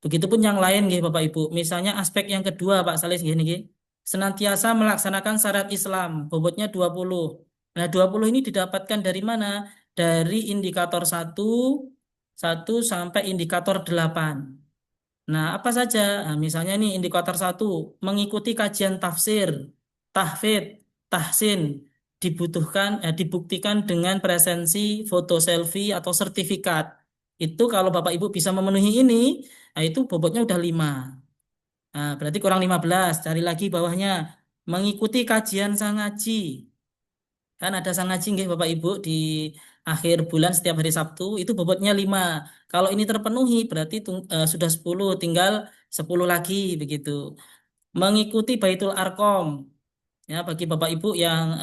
Begitupun yang lain nggih Bapak Ibu. Misalnya aspek yang kedua Pak Salis gini nggih. Senantiasa melaksanakan syariat Islam, bobotnya 20. Nah, 20 ini didapatkan dari mana? Dari indikator 1 sampai indikator 8. Nah, apa saja? Nah, misalnya nih indikator 1, mengikuti kajian tafsir, tahfidz, tahsin, dibuktikan dengan presensi foto selfie atau sertifikat. Itu kalau Bapak Ibu bisa memenuhi ini, nah itu bobotnya udah 5. Nah, berarti kurang 15. Cari lagi bawahnya. Mengikuti kajian sang ngaji. Kan ada sang ngaji nggih Bapak Ibu di akhir bulan setiap hari Sabtu itu bobotnya 5. Kalau ini terpenuhi berarti sudah 10, tinggal 10 lagi begitu. Mengikuti Baitul Arqam. Ya, bagi Bapak Ibu yang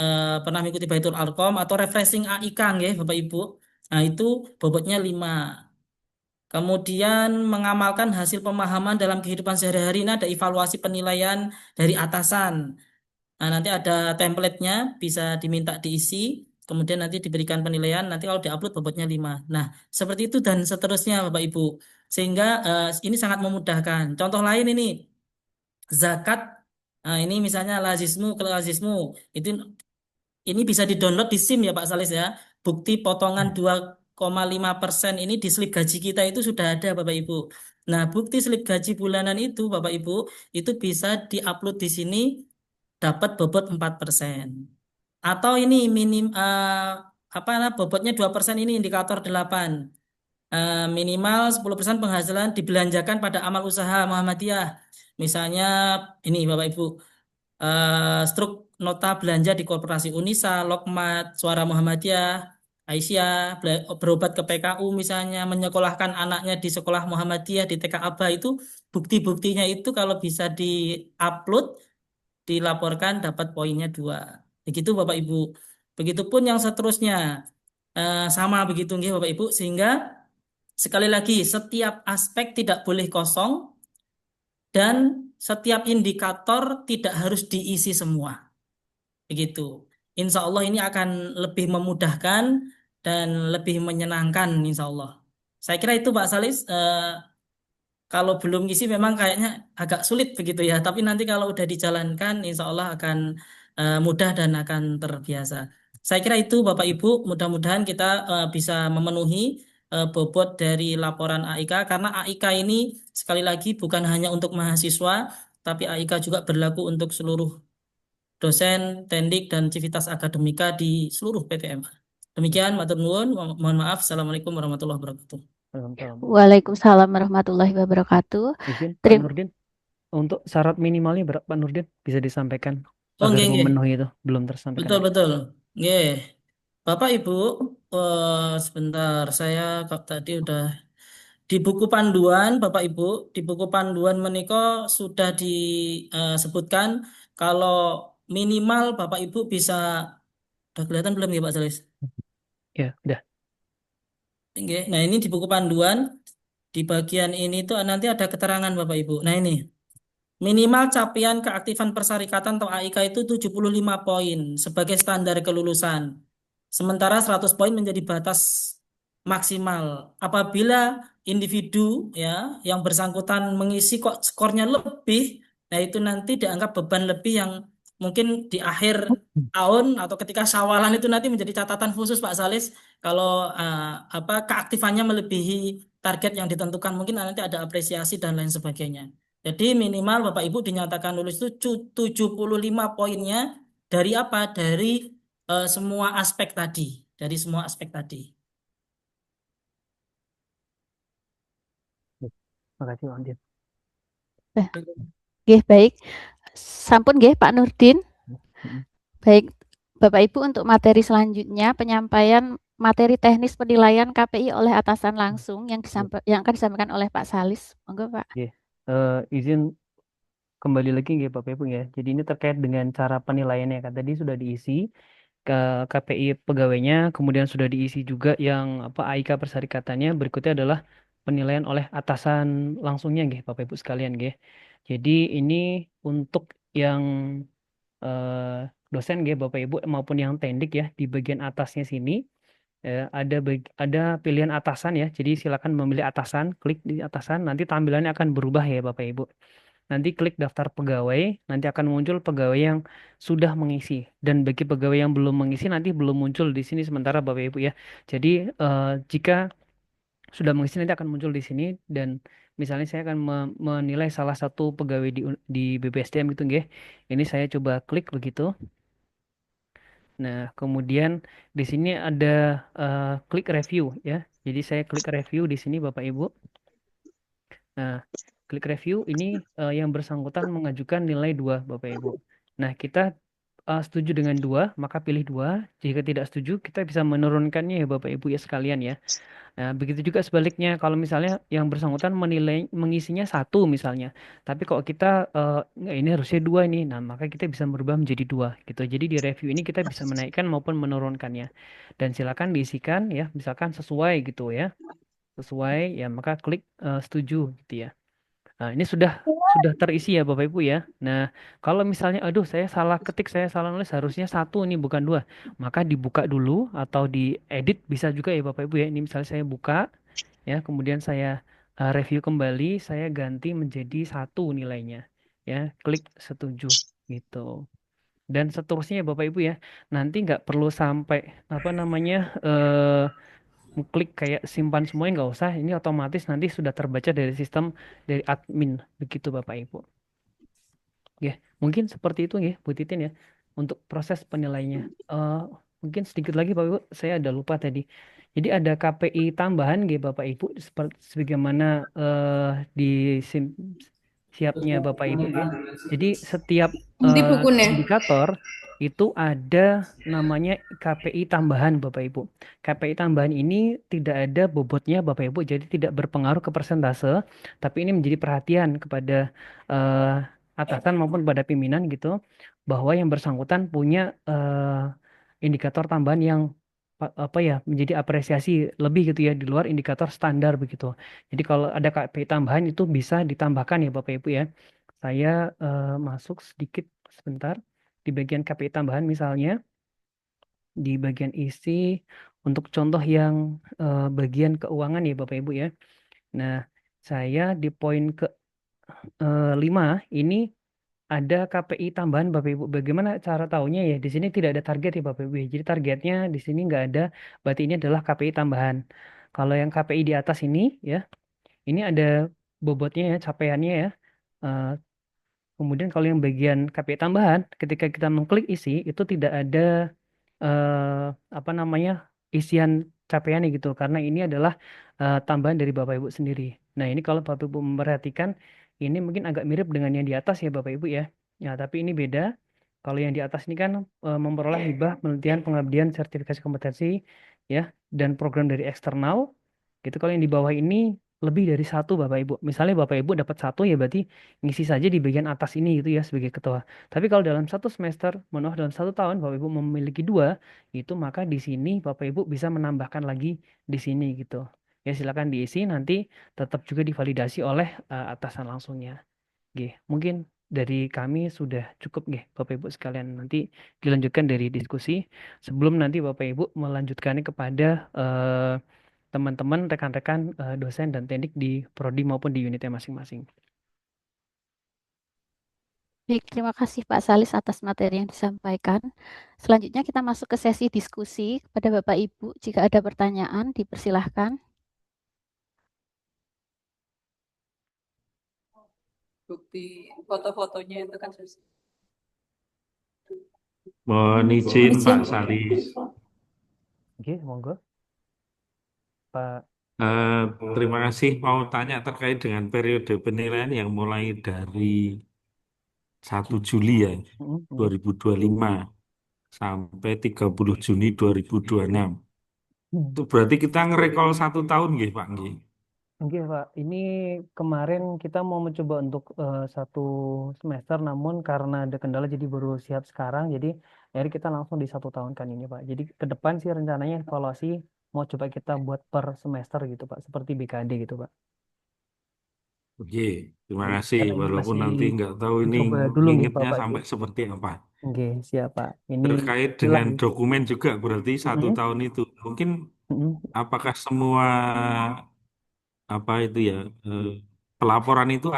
pernah mengikuti Baitul Arqam atau refreshing AIK nggih Bapak Ibu. Nah, itu bobotnya 5. Kemudian mengamalkan hasil pemahaman dalam kehidupan sehari-hari. Ini ada evaluasi penilaian dari atasan. Nah, nanti ada template-nya, bisa diminta diisi, kemudian nanti diberikan penilaian, nanti kalau diupload bobotnya 5. Nah, seperti itu dan seterusnya Bapak Ibu. Sehingga ini sangat memudahkan. Contoh lain ini, zakat. Nah, ini misalnya lazismu, kelazismu. Ini bisa di-download di SIM ya Pak Salis ya. Bukti potongan 2,5% ini di slip gaji kita itu sudah ada Bapak Ibu. Nah, bukti slip gaji bulanan itu Bapak Ibu, itu bisa di-upload di sini dapat bobot 4%. Atau ini bobotnya 2% ini indikator 8. Minimal 10% penghasilan dibelanjakan pada amal usaha Muhammadiyah. Misalnya ini Bapak Ibu, struk nota belanja di Koperasi Unisa, Lokmat, Suara Muhammadiyah, Aisyah, berobat ke PKU misalnya, menyekolahkan anaknya di sekolah Muhammadiyah di TK Aba itu bukti-buktinya itu kalau bisa di-upload, dilaporkan dapat poinnya 2. Begitu Bapak Ibu. Begitupun yang seterusnya. Sama begitu nggih Bapak Ibu, sehingga sekali lagi setiap aspek tidak boleh kosong dan setiap indikator tidak harus diisi semua. Begitu. Insya Allah ini akan lebih memudahkan dan lebih menyenangkan insya Allah. Saya kira itu Pak Salis. Kalau belum ngisi memang kayaknya agak sulit begitu ya. Tapi nanti kalau udah dijalankan insya Allah akan mudah dan akan terbiasa. Saya kira itu Bapak Ibu, mudah-mudahan kita bisa memenuhi bobot dari laporan AIK. Karena AIK ini sekali lagi bukan hanya untuk mahasiswa, tapi AIK juga berlaku untuk seluruh dosen, tendik, dan civitas akademika di seluruh PTMA. Demikian, matur nuwun. Mohon maaf. Assalamualaikum warahmatullahi wabarakatuh. Waalaikumsalam. Waalaikumsalam warahmatullahi wabarakatuh. Izin Pak Terima Nurdin, untuk syarat minimalnya berapa Pak Nurdin? Bisa disampaikan Oh, agar nggih, nggih. memenuhi itu. Belum tersampaikan Betul, tadi. betul. Nggih. Bapak Ibu, sebentar, saya kok tadi udah di buku panduan, Bapak Ibu, di buku panduan menika sudah disebutkan kalau minimal Bapak Ibu bisa, udah kelihatan belum ya Pak Salis? Ya, udah. Nggih. Nah, ini di buku panduan, di bagian ini tuh nanti ada keterangan Bapak Ibu. Nah, ini. Minimal capaian keaktifan persyarikatan atau AIK itu 75 poin sebagai standar kelulusan. Sementara 100 poin menjadi batas maksimal. Apabila individu ya yang bersangkutan mengisi kok skornya lebih, nah itu nanti dianggap beban lebih yang mungkin di akhir tahun atau ketika syawalan itu nanti menjadi catatan khusus Pak Salis kalau keaktifannya melebihi target yang ditentukan mungkin nanti ada apresiasi dan lain sebagainya. Jadi minimal Bapak Ibu dinyatakan lulus itu 75 poinnya dari apa? Dari semua aspek tadi. Dari semua aspek tadi. Makasih Pak Nurdin. nggih baik. Sampun nggih Pak Nurdin. Mm-mm. Baik, Bapak Ibu untuk materi selanjutnya penyampaian materi teknis penilaian KPI oleh atasan langsung yang akan disampaikan oleh Pak Salis. Monggo Pak. Oke. Izin kembali lagi nggih Bapak Ibu ya. Jadi ini terkait dengan cara penilaiannya kan tadi sudah diisi ke KPI pegawainya, kemudian sudah diisi juga yang apa AIK persyarikatannya. Berikutnya adalah penilaian oleh atasan langsungnya nggih Bapak Ibu sekalian nggih. Jadi ini untuk yang eh, dosen nggih Bapak Ibu maupun yang tendik ya di bagian atasnya sini ada pilihan atasan ya. Jadi silakan memilih atasan, klik di atasan, nanti tampilannya akan berubah ya Bapak Ibu. Nanti klik daftar pegawai, nanti akan muncul pegawai yang sudah mengisi. Dan bagi pegawai yang belum mengisi nanti belum muncul di sini sementara Bapak Ibu ya. Jadi jika sudah mengisi nanti akan muncul di sini dan misalnya saya akan menilai salah satu pegawai di BPSDM gitu nggih. Ini saya coba klik begitu. Nah, kemudian di sini ada klik review ya. Jadi saya klik review di sini Bapak Ibu. Nah, klik review ini yang bersangkutan mengajukan nilai 2 Bapak Ibu. Nah, kita setuju dengan 2 maka pilih 2. Jika tidak setuju, kita bisa menurunkannya ya Bapak Ibu ya sekalian ya. Nah, begitu juga sebaliknya kalau misalnya yang bersangkutan menilai mengisinya 1 misalnya, tapi kok kita nggak, ini harusnya 2 ini, nah maka kita bisa merubah menjadi 2 gitu. Jadi di review ini kita bisa menaikkan maupun menurunkannya. Dan silakan diisikan ya, misalkan sesuai gitu ya, sesuai ya maka klik setuju gitu ya. Nah, ini sudah terisi ya Bapak Ibu ya. Nah, kalau misalnya aduh saya salah ketik, saya salah nulis harusnya 1 ini bukan 2, maka dibuka dulu atau diedit bisa juga ya Bapak Ibu ya. Ini misalnya saya buka ya, kemudian saya review kembali, saya ganti menjadi 1 nilainya. Ya, klik setuju gitu. Dan seterusnya ya Bapak Ibu ya. Nanti nggak perlu sampai apa namanya klik kayak simpan semuanya nggak usah. Ini otomatis nanti sudah terbaca dari sistem dari admin begitu Bapak Ibu. Ya, mungkin seperti itu ya Bu Titin ya untuk proses penilaiannya. Eh, Mungkin sedikit lagi Bapak Ibu, saya ada lupa tadi. Jadi ada KPI tambahan ya Bapak Ibu seperti sebagaimana di siapnya Bapak Ibu ya. Jadi setiap Nanti bukunya. indikator itu ada namanya KPI tambahan Bapak Ibu. KPI tambahan ini tidak ada bobotnya Bapak Ibu, jadi tidak berpengaruh ke persentase, tapi ini menjadi perhatian kepada eh, atasan maupun pada pimpinan gitu bahwa yang bersangkutan punya indikator tambahan yang apa ya menjadi apresiasi lebih gitu ya di luar indikator standar begitu. Jadi kalau ada KPI tambahan itu bisa ditambahkan ya Bapak Ibu ya. Saya masuk sedikit sebentar di bagian KPI tambahan misalnya di bagian isi untuk contoh yang bagian keuangan ya Bapak Ibu ya. Nah, saya di poin ke 5 ini ada KPI tambahan Bapak Ibu. Bagaimana cara tahunya ya? Di sini tidak ada target ya Bapak Ibu, ya. Jadi targetnya di sini nggak ada. Berarti ini adalah KPI tambahan. Kalau yang KPI di atas ini ya, ini ada bobotnya ya, capaiannya ya. Eh, Kemudian kalau yang bagian KPI tambahan, ketika kita mengklik isi itu tidak ada eh, apa namanya isian capaiannya gitu, karena ini adalah tambahan dari Bapak Ibu sendiri. Nah ini kalau Bapak Ibu memperhatikan, ini mungkin agak mirip dengan yang di atas ya Bapak Ibu ya. Ya tapi ini beda. Kalau yang di atas ini kan memperoleh hibah, penelitian, pengabdian, sertifikasi kompetensi, ya, dan program dari eksternal. Gitu. Kalau yang di bawah ini lebih dari satu Bapak Ibu. Misalnya Bapak Ibu dapat satu ya berarti ngisi saja di bagian atas ini gitu ya sebagai ketua. Tapi kalau dalam satu semester, mohon maaf dalam satu tahun Bapak Ibu memiliki dua, itu maka di sini Bapak Ibu bisa menambahkan lagi di sini gitu. Ya silakan diisi nanti tetap juga divalidasi oleh atasan langsungnya. Oke, mungkin dari kami sudah cukup nggih Bapak Ibu sekalian, nanti dilanjutkan dari diskusi sebelum nanti Bapak Ibu melanjutkannya kepada teman-teman rekan-rekan dosen dan teknik di prodi maupun di unitnya masing-masing. Baik, terima kasih Pak Salis atas materi yang disampaikan. Selanjutnya kita masuk ke sesi diskusi. Kepada Bapak Ibu, jika ada pertanyaan, dipersilahkan. Bukti foto-fotonya itu kan susah. Mohon izin Pak Salis. Oke, monggo Pak. Eh, Terima kasih. Mau tanya terkait dengan periode penilaian yang mulai dari 1 Juli ya, Mm, mm, 2025 sampai 30 Juni 2026. mm. Itu berarti kita ngerekol 1 tahun nggih Pak nggih. Oke Pak, ini kemarin kita mau mencoba untuk satu semester, namun karena ada kendala jadi baru siap sekarang, jadi akhirnya kita langsung di satu tahun kan ini Pak. Jadi ke depan sih rencananya evaluasi mau coba kita buat per semester gitu Pak, seperti BKD gitu Pak. Oke, terima Oke, kasih. karena ini Walaupun masih nanti nggak tahu ini dicoba dulu nih ngingetnya Bapak Ibu. sampai seperti apa. Oke, siap Pak. Ini Terkait hilang. dengan dokumen juga berarti satu Mm-mm, tahun itu. Mungkin mm-mm. apakah semua apa itu ya eh, pelaporan itu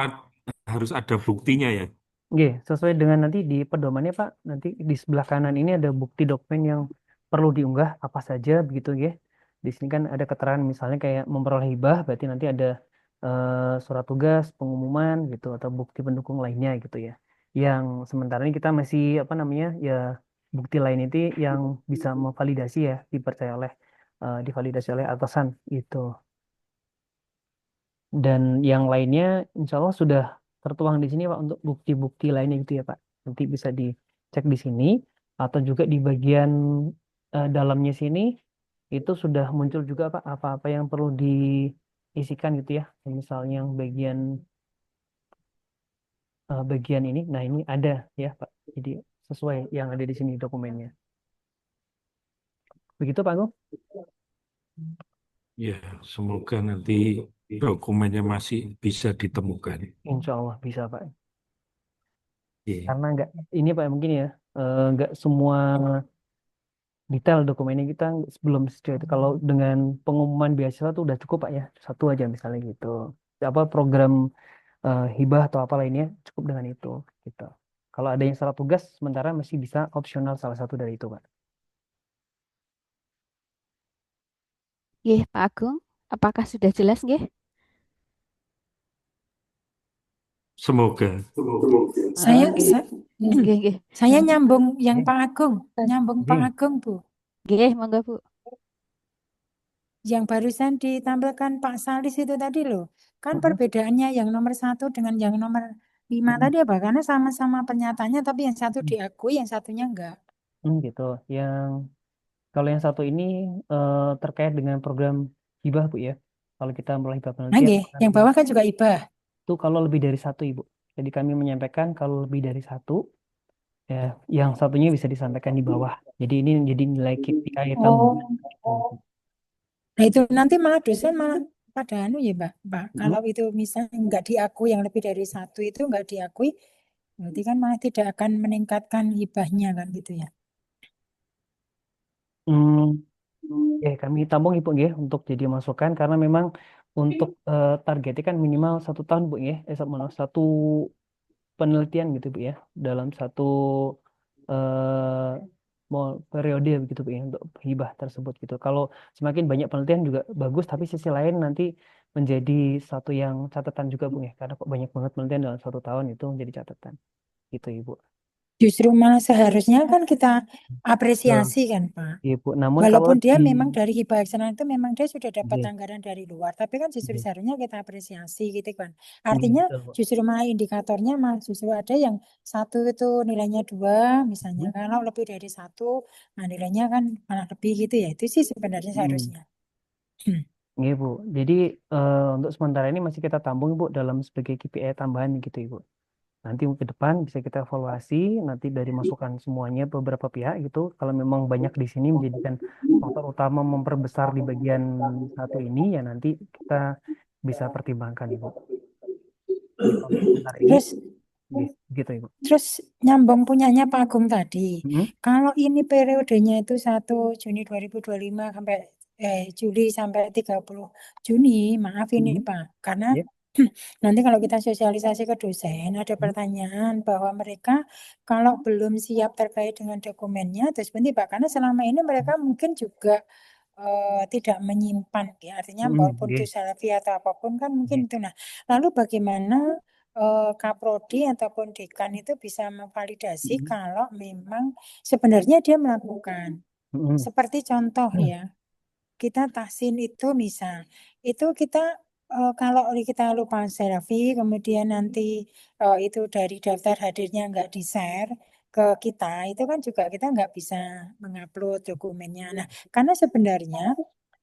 harus ada buktinya ya? Oke, sesuai dengan nanti di pedomannya Pak, nanti di sebelah kanan ini ada bukti dokumen yang perlu diunggah apa saja begitu ya. Di sini kan ada keterangan misalnya kayak memperoleh hibah, berarti nanti ada surat tugas, pengumuman gitu atau bukti pendukung lainnya gitu ya. Yang sementara ini kita masih apa namanya ya bukti lain itu yang bisa memvalidasi ya, dipercaya oleh divalidasi oleh atasan itu. Dan yang lainnya insya Allah sudah tertuang di sini Pak untuk bukti-bukti lainnya gitu ya Pak. Nanti bisa dicek di sini atau juga di bagian dalamnya sini itu sudah muncul juga Pak apa-apa yang perlu diisikan gitu ya. Misalnya yang bagian ini, nah ini ada ya Pak. Jadi sesuai yang ada di sini dokumennya. Begitu Pak Agung? Ya, semoga nanti dokumennya masih bisa ditemukan. Insya Allah bisa Pak. Iya. Karena nggak ini Pak mungkin ya nggak semua detail dokumennya kita sebelum sejauh itu. Kalau dengan pengumuman beasiswa tuh udah cukup Pak ya, satu aja misalnya gitu. Apa program hibah atau apa lainnya cukup dengan itu gitu. Kalau ada yang salah tugas, sementara masih bisa opsional salah satu dari itu Pak. Nggih, Pak Agung, apakah sudah jelas nggih? Semoga. Saya, Nggih, sa- nggih, nggih. saya nyambung yang Oke, Pak Agung, nyambung Pak oke. Agung Bu. Nggih, monggo Bu. Yang barusan ditampilkan Pak Salis itu tadi loh. Kan Mm-mm, perbedaannya yang nomor 1 dengan yang nomor 5 mm-mm, tadi apa? Karena sama-sama penyataannya tapi yang satu mm-mm. diakui, yang satunya enggak. Gitu. Yang kalau yang satu ini terkait dengan program hibah Bu ya. Kalau kita mulai hibah Nah, penelitian, nggih, yang bawah kan juga ibah. itu kalau lebih dari satu Ibu. Jadi kami menyampaikan kalau lebih dari satu, ya, yang satunya bisa disampaikan di bawah. Jadi ini jadi nilai KPI Oh, tambahan. nah itu nanti malah dosen malah pada anu ya Pak. Mm. Kalau itu misalnya enggak diakui yang lebih dari satu itu enggak diakui, berarti kan malah tidak akan meningkatkan hibahnya kan gitu ya. Hmm, kami tampung Ibu ya untuk jadi masukan karena memang untuk targetnya kan minimal satu tahun Bu ya, satu penelitian gitu Bu ya dalam satu eh periode begitu Bu ya untuk hibah tersebut gitu. Kalau semakin banyak penelitian juga bagus, tapi sisi lain nanti menjadi satu yang catatan juga Bu ya, karena kok banyak banget penelitian dalam 1 tahun itu menjadi catatan gitu Ibu. Justru malah seharusnya kan kita Betul. apresiasi kan Pak. Iya Bu, namun kalau Walaupun dia di memang dari hibah eksternal itu memang dia sudah dapat Iya, anggaran dari luar, tapi kan justru iya, seharusnya kita apresiasi gitu kan. iya, Artinya betul Bu. justru malah indikatornya malah justru ada yang satu itu nilainya 2 misalnya, Mhm. kalau lebih dari 1, nah nilainya kan malah lebih gitu ya. Itu sih sebenarnya Mhm. seharusnya. Hmm. Iya Bu, jadi untuk sementara ini masih kita tampung Bu dalam sebagai KPI tambahan gitu Ibu. Nanti ke depan bisa kita evaluasi nanti dari masukan semuanya beberapa pihak gitu. Kalau memang banyak di sini menjadikan faktor utama memperbesar di bagian satu ini ya nanti kita bisa pertimbangkan Ibu. Jadi kalau untuk sementara ini Terus gitu Ibu. Terus nyambung punyanya Pak Agung tadi. Mhm. Kalau ini periodenya itu 1 Juni 2025 sampai Juli sampai 30 Juni, maaf ini Mhm. Pak, karena Ya. nanti kalau kita sosialisasi ke dosen ada Mhm. pertanyaan bahwa mereka kalau belum siap terkait dengan dokumennya, terus berhenti Pak, karena selama ini mereka mungkin juga tidak menyimpan, ya, artinya Mhm. walaupun itu Ya. selfie atau apapun kan mungkin Ya. itu. Nah, lalu bagaimana Kaprodi ataupun dekan itu bisa memvalidasi Mhm. kalau memang sebenarnya dia melakukan. Mhm. Seperti contoh ya, kita tahsin itu misal, itu kita kalau kita lupa selfie, kemudian nanti itu dari daftar hadirnya nggak di-share ke kita, itu kan juga kita nggak bisa mengupload dokumennya. Nah, karena sebenarnya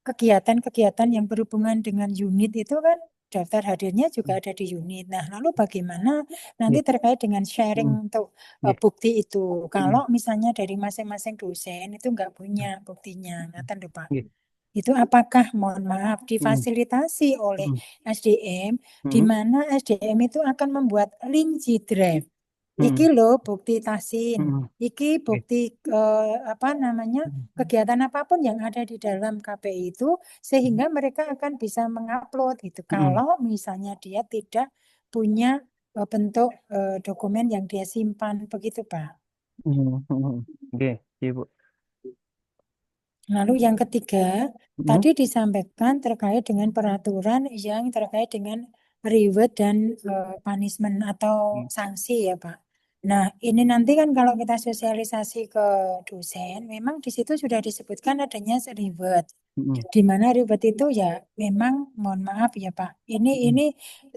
kegiatan-kegiatan yang berhubungan dengan unit itu kan daftar hadirnya juga ada di unit. Nah, lalu bagaimana nanti Ya. terkait dengan sharing Mhm. untuk Ya. bukti itu? Mhm. Kalau misalnya dari masing-masing dosen itu nggak punya buktinya, ngaten lho Pak. Ya. Itu apakah, mohon maaf, Mhm. difasilitasi oleh Mhm. SDM, di Mhm. mana SDM itu akan membuat link G Drive. Iki Mhm. loh bukti tahsin, Mhm. iki Ya. bukti apa namanya Mhm. kegiatan apapun yang ada di dalam KPI itu, sehingga mereka akan bisa mengupload gitu. Mhm. Kalau misalnya dia tidak punya bentuk dokumen yang dia simpan begitu Pak. Mhm. Mhm. Oke, iya Bu. Lalu yang ketiga, Mhm. tadi disampaikan terkait dengan peraturan yang terkait dengan reward dan punishment atau Iya. sanksi ya Pak. Nah, ini nanti kan kalau kita sosialisasi ke dosen, memang di situ sudah disebutkan adanya reward. Mhm. Di mana reward itu ya memang mohon maaf ya Pak. Ini Mhm. ini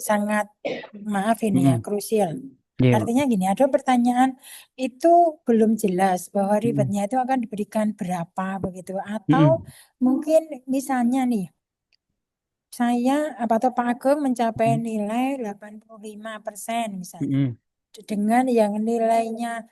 sangat maaf ini ya, Mhm. krusial. Iya Bu. Artinya gini, ada pertanyaan itu belum jelas bahwa Mhm. rewardnya itu akan diberikan berapa begitu. Atau Mhm. mungkin misalnya nih, saya apa atau Pak Agung mencapai Mhm. nilai 85% misalnya. Mhm. Dengan yang nilainya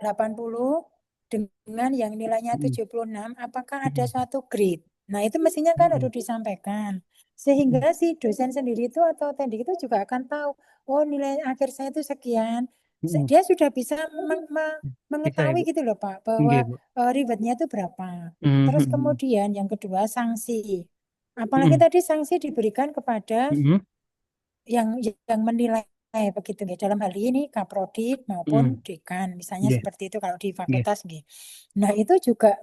80 dengan yang nilainya Mhm. 76, apakah ada Mhm. suatu grade? Nah, itu mestinya kan harus Mhm. disampaikan. Mhm. Sehingga si dosen sendiri itu atau tendik itu juga akan tahu, oh nilai akhir saya itu sekian. Mhm. Dia sudah bisa Bisa ya mengetahui Bu. gitu loh Pak, bahwa Iya Bu. rewardnya itu berapa. Terus Mhm. kemudian yang kedua sanksi. Apalagi Mhm. tadi sanksi diberikan kepada Mhm. yang menilai begitu ya. Dalam hal ini Kaprodi maupun Mhm. dekan, misalnya Iya. seperti itu kalau di Iya. fakultas nggih. Nah, itu juga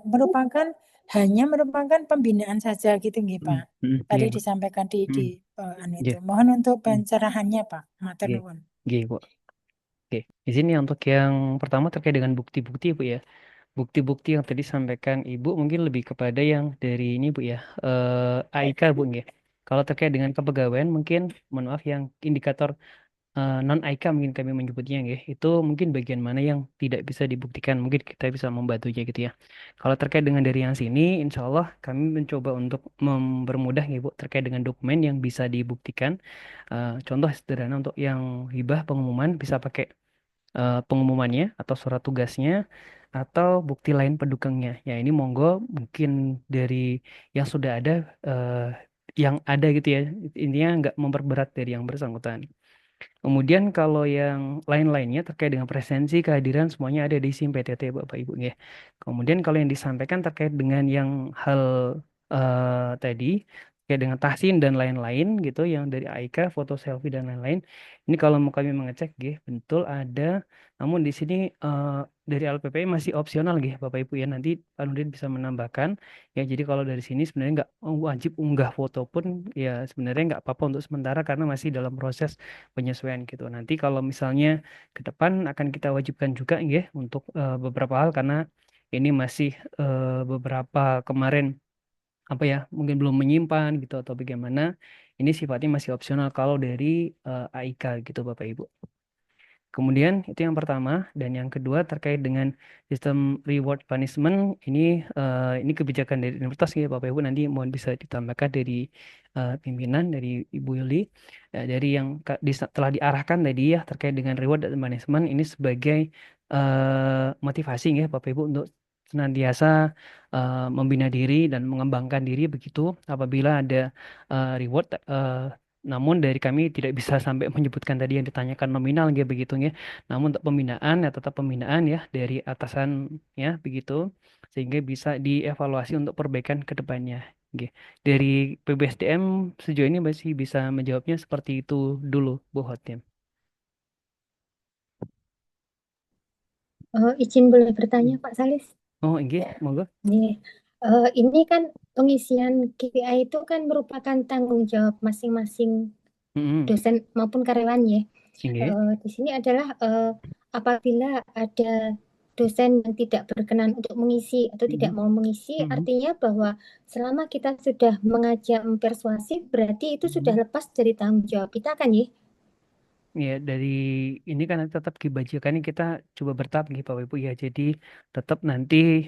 hanya merupakan pembinaan saja gitu nggih, Mhm. Pak. Mhm. Iya Tadi Bu. disampaikan di Mhm. anu Iya. itu. Mohon untuk Mhm. pencerahannya, Pak. Matur Iya. nuwun. Iya Bu. Oke. Di sini untuk yang pertama terkait dengan bukti-bukti Bu ya. Bukti-bukti yang tadi sampaikan Ibu mungkin lebih kepada yang dari ini Bu ya. AIK Bu ya. Kalau terkait dengan kepegawaian mungkin mohon maaf yang indikator non AIK mungkin kami menyebutnya ya. Itu mungkin bagian mana yang tidak bisa dibuktikan. Mungkin kita bisa membantunya gitu ya. Kalau terkait dengan dari yang sini, insya Allah kami mencoba untuk mempermudah ya Bu terkait dengan dokumen yang bisa dibuktikan. Contoh sederhana untuk yang hibah pengumuman bisa pakai pengumumannya atau surat tugasnya atau bukti lain pendukungnya. Ya ini monggo mungkin dari yang sudah ada eh, yang ada gitu ya. Intinya nggak memperberat dari yang bersangkutan. Kemudian kalau yang lain-lainnya terkait dengan presensi, kehadiran semuanya ada di SIM PTT Bapak Ibu ya. Kemudian kalau yang disampaikan terkait dengan yang hal tadi kayak dengan tahsin dan lain-lain gitu yang dari AIK, foto selfie dan lain-lain. Ini kalau mau kami mengecek betul ada, namun di sini dari LPPI masih opsional Bapak Ibu ya. Nanti Pak Nurdin bisa menambahkan ya. Jadi kalau dari sini sebenarnya nggak wajib unggah foto pun ya, sebenarnya nggak apa-apa untuk sementara karena masih dalam proses penyesuaian gitu. Nanti kalau misalnya ke depan akan kita wajibkan juga untuk beberapa hal karena ini masih beberapa kemarin apa ya, mungkin belum menyimpan gitu atau bagaimana. Ini sifatnya masih opsional kalau dari AIK gitu Bapak Ibu. Kemudian itu yang pertama, dan yang kedua terkait dengan sistem reward punishment. Ini kebijakan dari universitas Bapak Ibu, nanti mohon bisa ditambahkan dari pimpinan dari Ibu Yuli. Dari yang telah diarahkan tadi ya terkait dengan reward dan punishment ini sebagai motivasi Bapak Ibu untuk senantiasa membina diri dan mengembangkan diri begitu. Apabila ada reward, namun dari kami tidak bisa sampai menyebutkan tadi yang ditanyakan nominal begitu ya. Namun untuk pembinaan ya tetap pembinaan ya dari atasan ya begitu, sehingga bisa dievaluasi untuk perbaikan ke depannya. Nggih. Dari PBSDM sejauh ini masih bisa menjawabnya seperti itu dulu Bu Hotim. Izin boleh bertanya Pak Salis? Oh, nggih, monggo. Nih, ini kan pengisian KPI itu kan merupakan tanggung jawab masing-masing Mm-mm. dosen maupun karyawan ya. Nggih. Di sini adalah apabila ada dosen yang tidak berkenan untuk mengisi atau tidak mau mengisi, artinya bahwa selama kita sudah mengajak mempersuasif, berarti itu sudah lepas dari tanggung jawab kita kan ya? Ya, dari ini kan nanti tetap kebijakannya kita coba bertahap Bapak Ibu ya. Jadi tetap nanti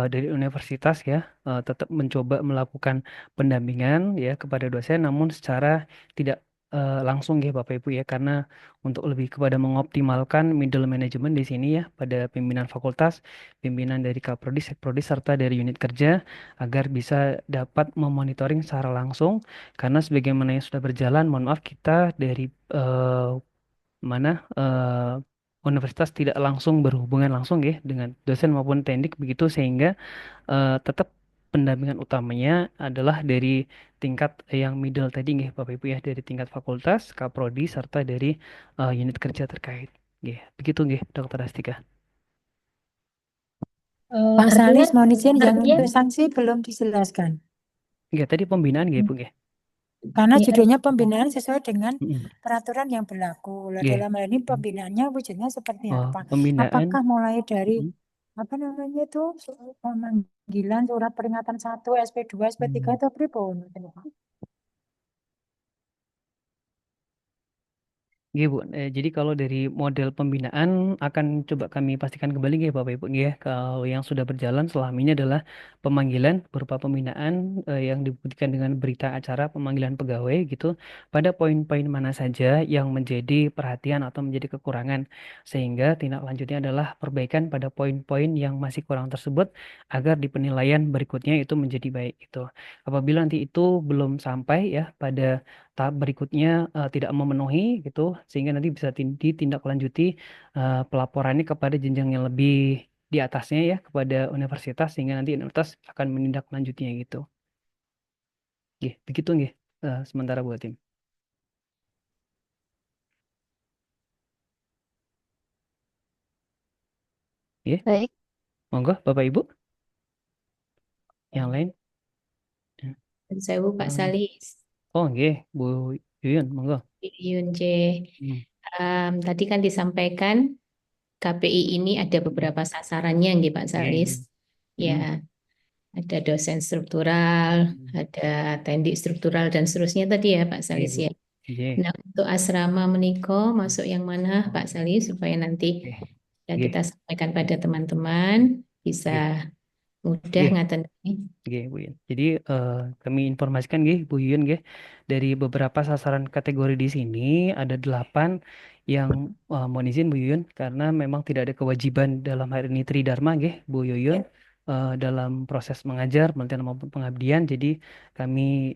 dari universitas ya tetap mencoba melakukan pendampingan ya kepada dosen, namun secara tidak langsung Bapak Ibu ya, karena untuk lebih kepada mengoptimalkan middle management di sini ya pada pimpinan fakultas, pimpinan dari Kaprodi, Sekprodi serta dari unit kerja agar bisa dapat memonitoring secara langsung, karena sebagaimana yang sudah berjalan, mohon maaf kita dari mana universitas tidak langsung berhubungan langsung dengan dosen maupun teknik begitu, sehingga tetap pendampingan utamanya adalah dari tingkat yang middle tadi Bapak Ibu ya, dari tingkat fakultas, kaprodi serta dari unit kerja terkait. Begitu Dokter Astika. Pak Artinya, Salis, mohon izin yang artinya sanksi belum dijelaskan. Tadi pembinaan Bu Karena Ya, judulnya pembinaan sesuai dengan Mm-mm. peraturan yang berlaku. Lah, Nggih. dalam hal ini pembinaannya wujudnya seperti Oh, apa? pembinaan. Apakah mulai dari Mm. apa namanya itu pemanggilan surat peringatan 1, SP2, SP3 atau pripun? Iya Bu, jadi kalau dari model pembinaan akan coba kami pastikan kembali Bapak Ibu kalau yang sudah berjalan selama ini adalah pemanggilan berupa pembinaan yang dibuktikan dengan berita acara pemanggilan pegawai gitu pada poin-poin mana saja yang menjadi perhatian atau menjadi kekurangan, sehingga tindak lanjutnya adalah perbaikan pada poin-poin yang masih kurang tersebut agar di penilaian berikutnya itu menjadi baik gitu. Apabila nanti itu belum sampai ya pada tahap berikutnya tidak memenuhi gitu, sehingga nanti bisa ditindaklanjuti pelaporannya kepada jenjang yang lebih di atasnya ya, kepada universitas, sehingga nanti universitas akan menindaklanjutinya gitu. Begitu sementara buat tim. Baik. Monggo Bapak Ibu. Yang lain? Saya Pak Salis. Oh Bu Yuyun, monggo. Yun J. Tadi kan disampaikan KPI ini ada beberapa sasarannya Pak Salis. Ya, ada dosen struktural, ada teknik struktural dan seterusnya tadi ya Pak Salis ya. Nah, untuk asrama meniko masuk yang mana Pak Salis supaya nanti kita sampaikan pada teman-teman bisa mudah ngaten. Bu Yun. Jadi kami informasikan Bu Yun dari beberapa sasaran kategori di sini ada 8 yang mohon izin Bu Yun, karena memang tidak ada kewajiban dalam hal ini Tridharma Bu Yuyun dalam proses mengajar, penelitian maupun pengabdian. Jadi kami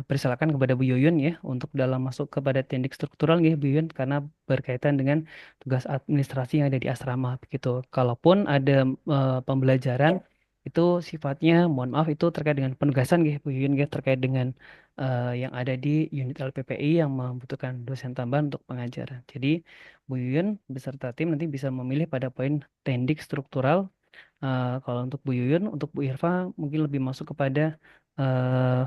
persilakan kepada Bu Yuyun untuk dalam masuk kepada teknik struktural Bu Yuyun, karena berkaitan dengan tugas administrasi yang ada di asrama begitu. Kalaupun ada pembelajaran itu sifatnya, mohon maaf, itu terkait dengan penugasan nggih Bu Yuyun nggih, terkait dengan yang ada di unit LPPI yang membutuhkan dosen tambahan untuk pengajaran. Jadi Bu Yuyun beserta tim nanti bisa memilih pada poin tendik struktural. Kalau untuk Bu Yuyun, untuk Bu Irfa mungkin lebih masuk kepada eh,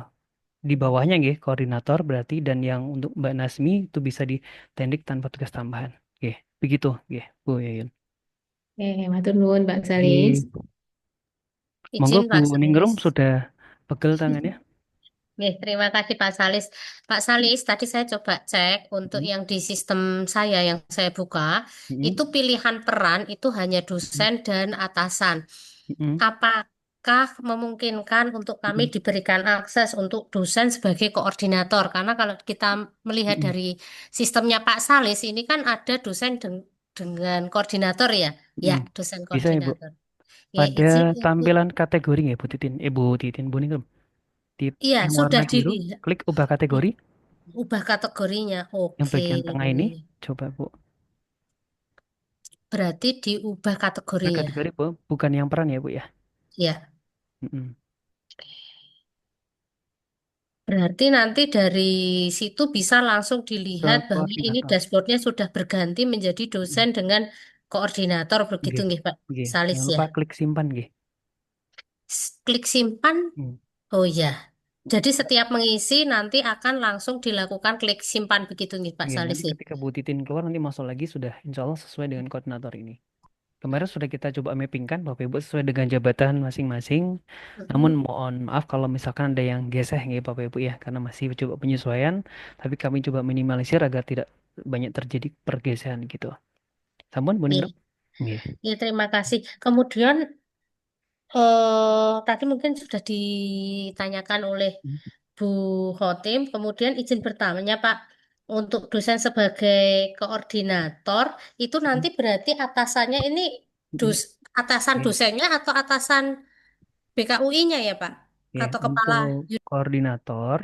di bawahnya nggih koordinator berarti, dan yang untuk Mbak Nasmi itu bisa di tendik tanpa tugas tambahan. Nggih, begitu nggih Bu Yuyun. Matur nuwun Pak Salis. Nggih. Monggo Izin Bu Pak Ningrum Salis. sudah pegel tangannya. Oke, terima kasih Pak Salis. Pak Salis, tadi saya coba cek untuk Mm, yang di sistem saya yang saya buka, mm, itu pilihan peran itu hanya mm, dosen dan atasan. mm, Apakah memungkinkan untuk kami mm, diberikan akses untuk dosen sebagai koordinator? Karena kalau kita melihat mm, dari sistemnya Pak Salis, ini kan ada dosen dengan koordinator ya? Ya, mm. dosen Bisa ya Bu. koordinator. Ya, Pada izin Ibu. tampilan kategori ya Bu Titin, Bu Titin, Bu Ningrum. Di Iya, yang warna sudah biru, dilihat. klik ubah kategori. Ubah kategorinya. Yang Oke. bagian tengah ini, coba Bu. Berarti diubah Ubah kategorinya. kategori Bu, bukan yang peran ya Bu ya. Ya. Mm-mm. Berarti nanti dari situ bisa langsung Ke dilihat bahwa ini koordinator. dashboardnya sudah berganti menjadi Mm. dosen dengan koordinator begitu Nggih, nggih Pak nggih. Salis Jangan ya. lupa klik simpan nggih. Klik simpan. Mm. Oh ya. Jadi setiap mengisi nanti akan langsung dilakukan klik simpan begitu nih Pak Nggih, Salis nanti ya. ketika Bu Titin keluar nanti masuk lagi sudah insya Allah sesuai dengan koordinator ini. Kemarin sudah kita coba mappingkan Bapak Ibu sesuai dengan jabatan masing-masing. Namun Mhm. mohon maaf kalau misalkan ada yang geseh ya Bapak Ibu ya, karena masih coba penyesuaian. Tapi kami coba minimalisir agar tidak banyak terjadi pergeseran gitu. Sampun Bu Iya, Ningrum? Nggih. iya, terima kasih. Kemudian tadi mungkin sudah ditanyakan oleh Mm, Bu Khotim, kemudian izin bertanya Pak, untuk dosen sebagai koordinator, itu nanti mm, berarti atasannya ini mm. dos, atasan Oke. dosennya atau atasan BKUI-nya ya Pak? Oke, Atau kepala untuk koordinator,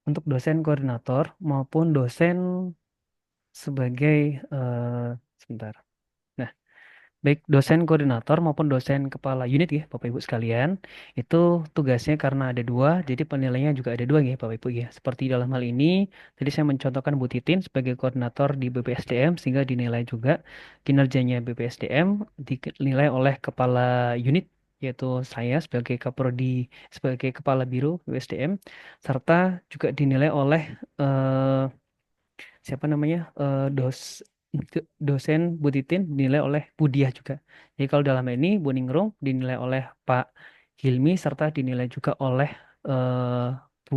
untuk dosen koordinator maupun dosen sebagai sebentar. Nah, baik dosen koordinator maupun dosen kepala unit ya, Bapak Ibu sekalian, itu tugasnya karena ada dua, jadi penilaiannya juga ada dua ya, Bapak Ibu ya. Seperti dalam hal ini, tadi saya mencontohkan Bu Titin sebagai koordinator di BPSDM, sehingga dinilai juga kinerjanya BPSDM dinilai oleh kepala unit, yaitu saya sebagai Kaprodi, sebagai kepala biro BPSDM, serta juga dinilai oleh siapa namanya dosen Bu Titin dinilai oleh Bu Diah juga. Jadi kalau dalam ini Bu Ningrum dinilai oleh Pak Hilmi serta dinilai juga oleh eh, Bu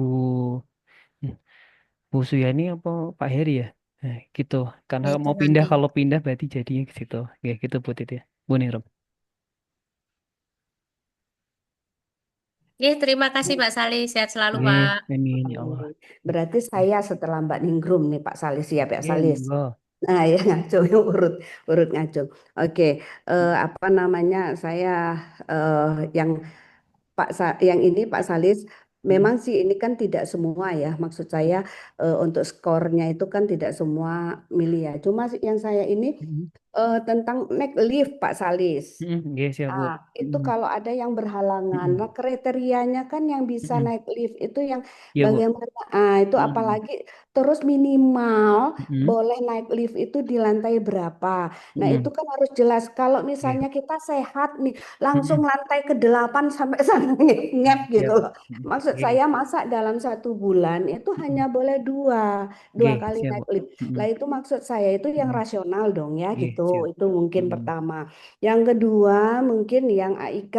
Bu Suyani apa Pak Heri ya. Nah, gitu. Karena ya itu mau pindah, nanti. kalau pindah berarti jadinya ke situ. Ya gitu Bu Titin. Bu Ningrum. Ya, terima kasih Pak Salih, sehat selalu Oke, Pak. amin ya Allah. Amin. Berarti saya setelah Mbak Ningrum nih Pak Salis ya Pak Oke, Salis. monggo. Nah ya ngacung urut urut ngacung. Oke, apa namanya saya eh, yang yang ini Pak Salis, Hmm, memang sih ini kan tidak semua ya. Maksud saya untuk skornya itu kan tidak semua milih ya. Cuma yang saya ini hmm, tentang naik lift Pak Salis. oke, siap Bu. Itu Hmm, kalau ada yang berhalangan, hmm, nah kriterianya kan yang bisa hmm. naik lift itu yang Iya Bu. bagaimana? Itu Hmm, apalagi terus minimal hmm, boleh naik lift itu di lantai berapa. Nah itu hmm. kan harus jelas. Kalau Oke. misalnya kita sehat nih, langsung Mm-mm. lantai ke-8 sampai sana ngep gitu Siap. loh. Mm. Maksud Oke. saya masa dalam 1 bulan itu hanya Mm-mm. boleh dua Oke, kali siap, Bu. naik lift. Mm-mm. Lah itu maksud saya itu yang Mm-mm. rasional dong ya Oke, gitu. siap. Itu mungkin Mm-mm. pertama. Yang kedua mungkin yang AIK.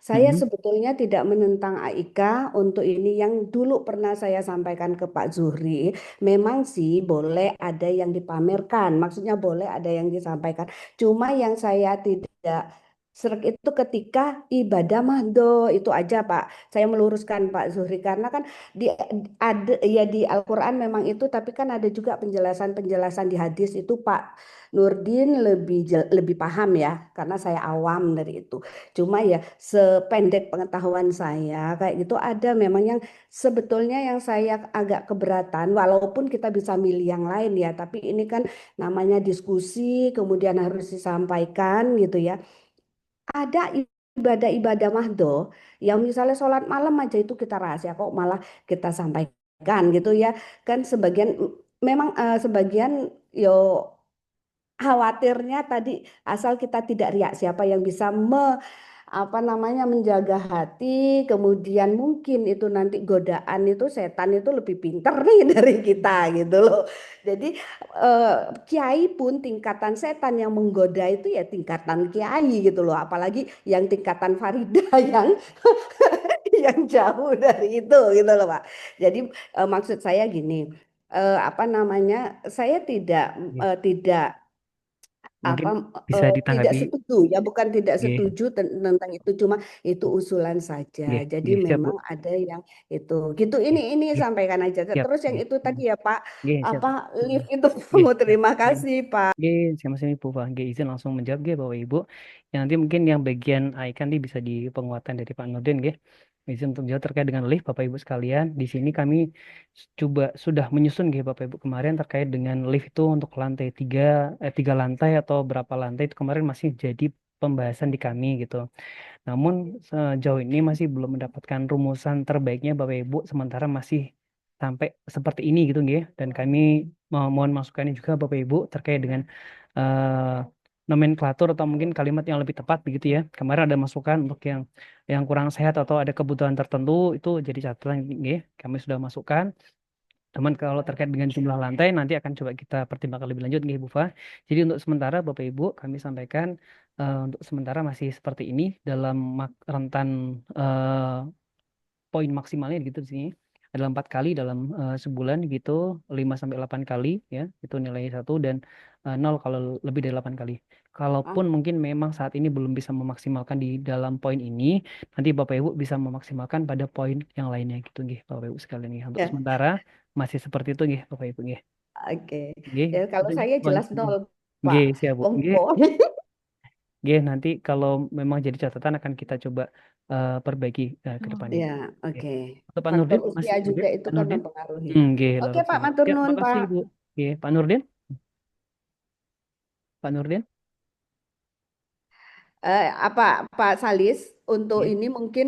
Saya Mm-mm. sebetulnya tidak menentang AIK untuk ini yang dulu pernah saya sampaikan ke Pak Zuhri. Memang sih boleh ada yang dipamerkan, maksudnya boleh ada yang disampaikan. Cuma yang saya tidak serak itu ketika ibadah mahdo itu aja Pak. Saya meluruskan Pak Zuhri karena kan di ada ya di Al-Qur'an memang itu tapi kan ada juga penjelasan-penjelasan di hadis itu Pak Nurdin lebih paham ya karena saya awam dari itu. Cuma ya sependek pengetahuan saya kayak gitu ada memang yang sebetulnya yang saya agak keberatan walaupun kita bisa milih yang lain ya tapi ini kan namanya diskusi kemudian harus disampaikan gitu ya. Ada ibadah-ibadah mahdoh yang misalnya sholat malam aja itu kita rahasia kok malah kita sampaikan gitu ya kan sebagian memang sebagian yo khawatirnya tadi asal kita tidak riak siapa yang bisa apa namanya menjaga hati kemudian mungkin itu nanti godaan itu setan itu lebih pinter nih dari kita gitu loh jadi eh, kiai pun tingkatan setan yang menggoda itu ya tingkatan kiai gitu loh apalagi yang tingkatan Farida yang yang jauh dari itu gitu loh Pak jadi maksud saya gini apa namanya saya Oke. tidak Mungkin apa bisa tidak ditanggapi. setuju ya bukan tidak Oke. setuju tentang itu cuma itu usulan saja Oke. jadi Oke, siap Bu. memang ada yang itu gitu Oke. ini Oke. sampaikan aja Siap. terus yang Oke. itu tadi ya Pak Oke, siap apa Bu. lift itu Oke, mau siap. terima Oke. kasih Pak. Oke, sama-sama Bu Fa. Oke, izin langsung menjawab Oke, Bapak Ibu. Yang nanti mungkin yang bagian icon nanti bisa di penguatan dari Pak Nurdin Oke. Izin untuk jawab terkait dengan lift Bapak Ibu sekalian. Di sini kami coba sudah menyusun Oke, Bapak Ibu kemarin terkait dengan lift itu untuk lantai 3 lantai atau berapa lantai itu kemarin masih jadi pembahasan di kami gitu. Namun sejauh ini masih belum mendapatkan rumusan terbaiknya Bapak Ibu sementara masih sampai seperti ini gitu nggih. Dan kami mohon masukannya juga Bapak Ibu terkait dengan eh, nomenklatur atau mungkin kalimat yang lebih tepat begitu ya. Kemarin ada masukan untuk yang kurang sehat atau ada kebutuhan tertentu itu jadi catatan nggih. Kami sudah masukkan. Teman kalau terkait dengan jumlah lantai nanti akan coba kita pertimbangkan lebih lanjut nih Bu Fa. Jadi untuk sementara Bapak Ibu kami sampaikan untuk sementara masih seperti ini dalam rentan poin maksimalnya gitu di sini adalah 4 kali dalam sebulan gitu 5 sampai 8 kali ya itu nilai satu dan 0 kalau lebih dari 8 kali. Kalaupun mungkin memang saat ini belum bisa memaksimalkan di dalam poin ini, nanti Bapak Ibu bisa memaksimalkan pada poin yang lainnya gitu nggih Bapak Ibu sekalian nih. Untuk Ya, sementara masih seperti itu nggih Bapak Ibu nggih. oke Nggih, ya kalau itu saya poin. jelas nol Pak Nggih, siap Bu. wong Nggih. poin Nggih, nanti kalau memang jadi catatan akan kita coba perbaiki ke depannya. ya Oke. oke Untuk Pak faktor Nurdin usia masih juga juga itu Pak kan Nurdin. mempengaruhi Nggih, oke laras Pak Bu. matur Ya, nuwun makasih Pak. Bu. Oke, Pak Nurdin. Pak Nurdin. Apa Pak Salis untuk Nggih. ini mungkin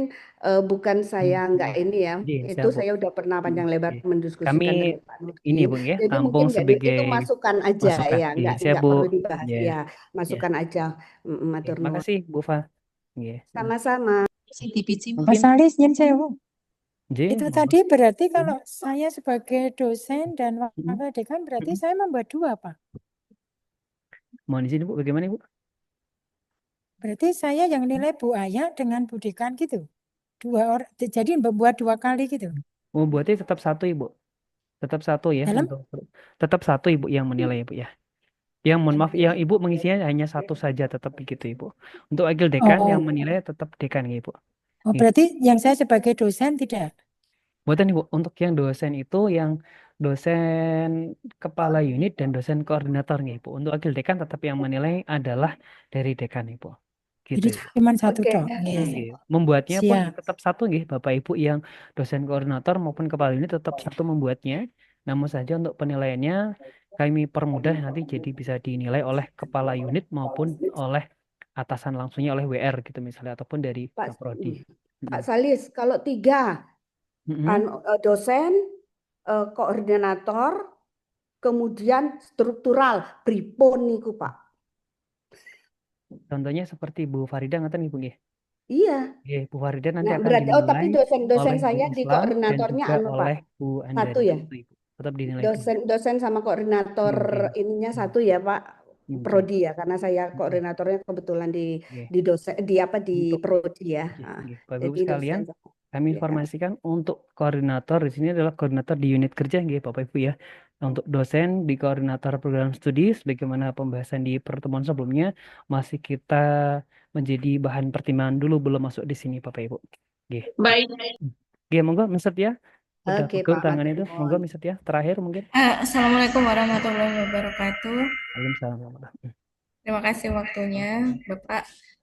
bukan saya nggak Nggih. ini ya Nggih, itu siap Bu. saya udah pernah panjang lebar Oke. Kami mendiskusikan dengan Pak ini Nurdin Bu ya, jadi tampung mungkin jadi sebagai itu masukan aja masukan. ya Nggih, siap nggak Bu. perlu dibahas Ya, ya ya. masukan aja. Oke, Matur nuwun makasih Bu Fa. Nggih. sama-sama. Pak Mungkin Salis, Yen Sewu. nggih, Itu monggo. tadi berarti kalau saya sebagai dosen dan wakil dekan berarti saya membuat dua, Pak. Mohon izin Bu, bagaimana Bu? Berarti saya yang nilai Bu Aya dengan Bu Dekan gitu. Jadi membuat 2 kali gitu. Mau buatnya tetap satu Ibu. Tetap satu ya Dalam untuk tetap satu Ibu yang menilai ya Bu ya. Yang mohon maaf, yang Ibu mengisinya hanya satu saja tetap begitu Ibu. Untuk wakil dekan yang menilai tetap dekan ya Ibu. Oh, berarti yang saya sebagai dosen tidak. Buatan Ibu, untuk yang dosen itu yang dosen kepala unit dan dosen koordinatornya Ibu. Untuk wakil dekan tetap yang menilai adalah dari dekan Ibu. Gitu Jadi Ibu. cuma satu Oke. toh. Nggih. Membuatnya pun Siap. tetap satu nggih Bapak Ibu yang dosen koordinator maupun kepala unit tetap satu membuatnya. Namun saja untuk penilaiannya kami permudah nanti jadi bisa dinilai oleh kepala unit maupun oleh atasan langsungnya oleh WR gitu misalnya ataupun dari Pak Kaprodi. Pak Salis kalau 3 kan dosen koordinator kemudian struktural pripun niku Pak. Contohnya seperti Bu Farida ngaten Ibu nggih. Iya. Nggih, Bu Farida nanti Nah, akan berarti tapi dinilai dosen-dosen oleh Bu saya di Islam dan koordinatornya juga anu Pak. oleh Bu Satu Anjani ya. gitu, Ibu. Tetap dinilai dua. Dosen sama koordinator Nggih. ininya satu ya Pak. Nggih. Prodi ya karena saya koordinatornya kebetulan Nggih. di dosen di apa di Untuk prodi ya. Nggih, Bapak Ibu Jadi sekalian, dosen sama. kami Ya. informasikan untuk koordinator di sini adalah koordinator di unit kerja nggih Bapak Ibu ya. Untuk dosen di koordinator program studi sebagaimana pembahasan di pertemuan sebelumnya masih kita menjadi bahan pertimbangan dulu belum masuk di sini Bapak Ibu. Nggih. Baik. Nggih, monggo Mister ya. Udah Oke pegang Pak tangan itu. matur Monggo nuwun. Mister ya. Terakhir mungkin. Assalamualaikum warahmatullahi wabarakatuh. Waalaikumsalam warahmatullahi. Terima kasih waktunya, Bapak.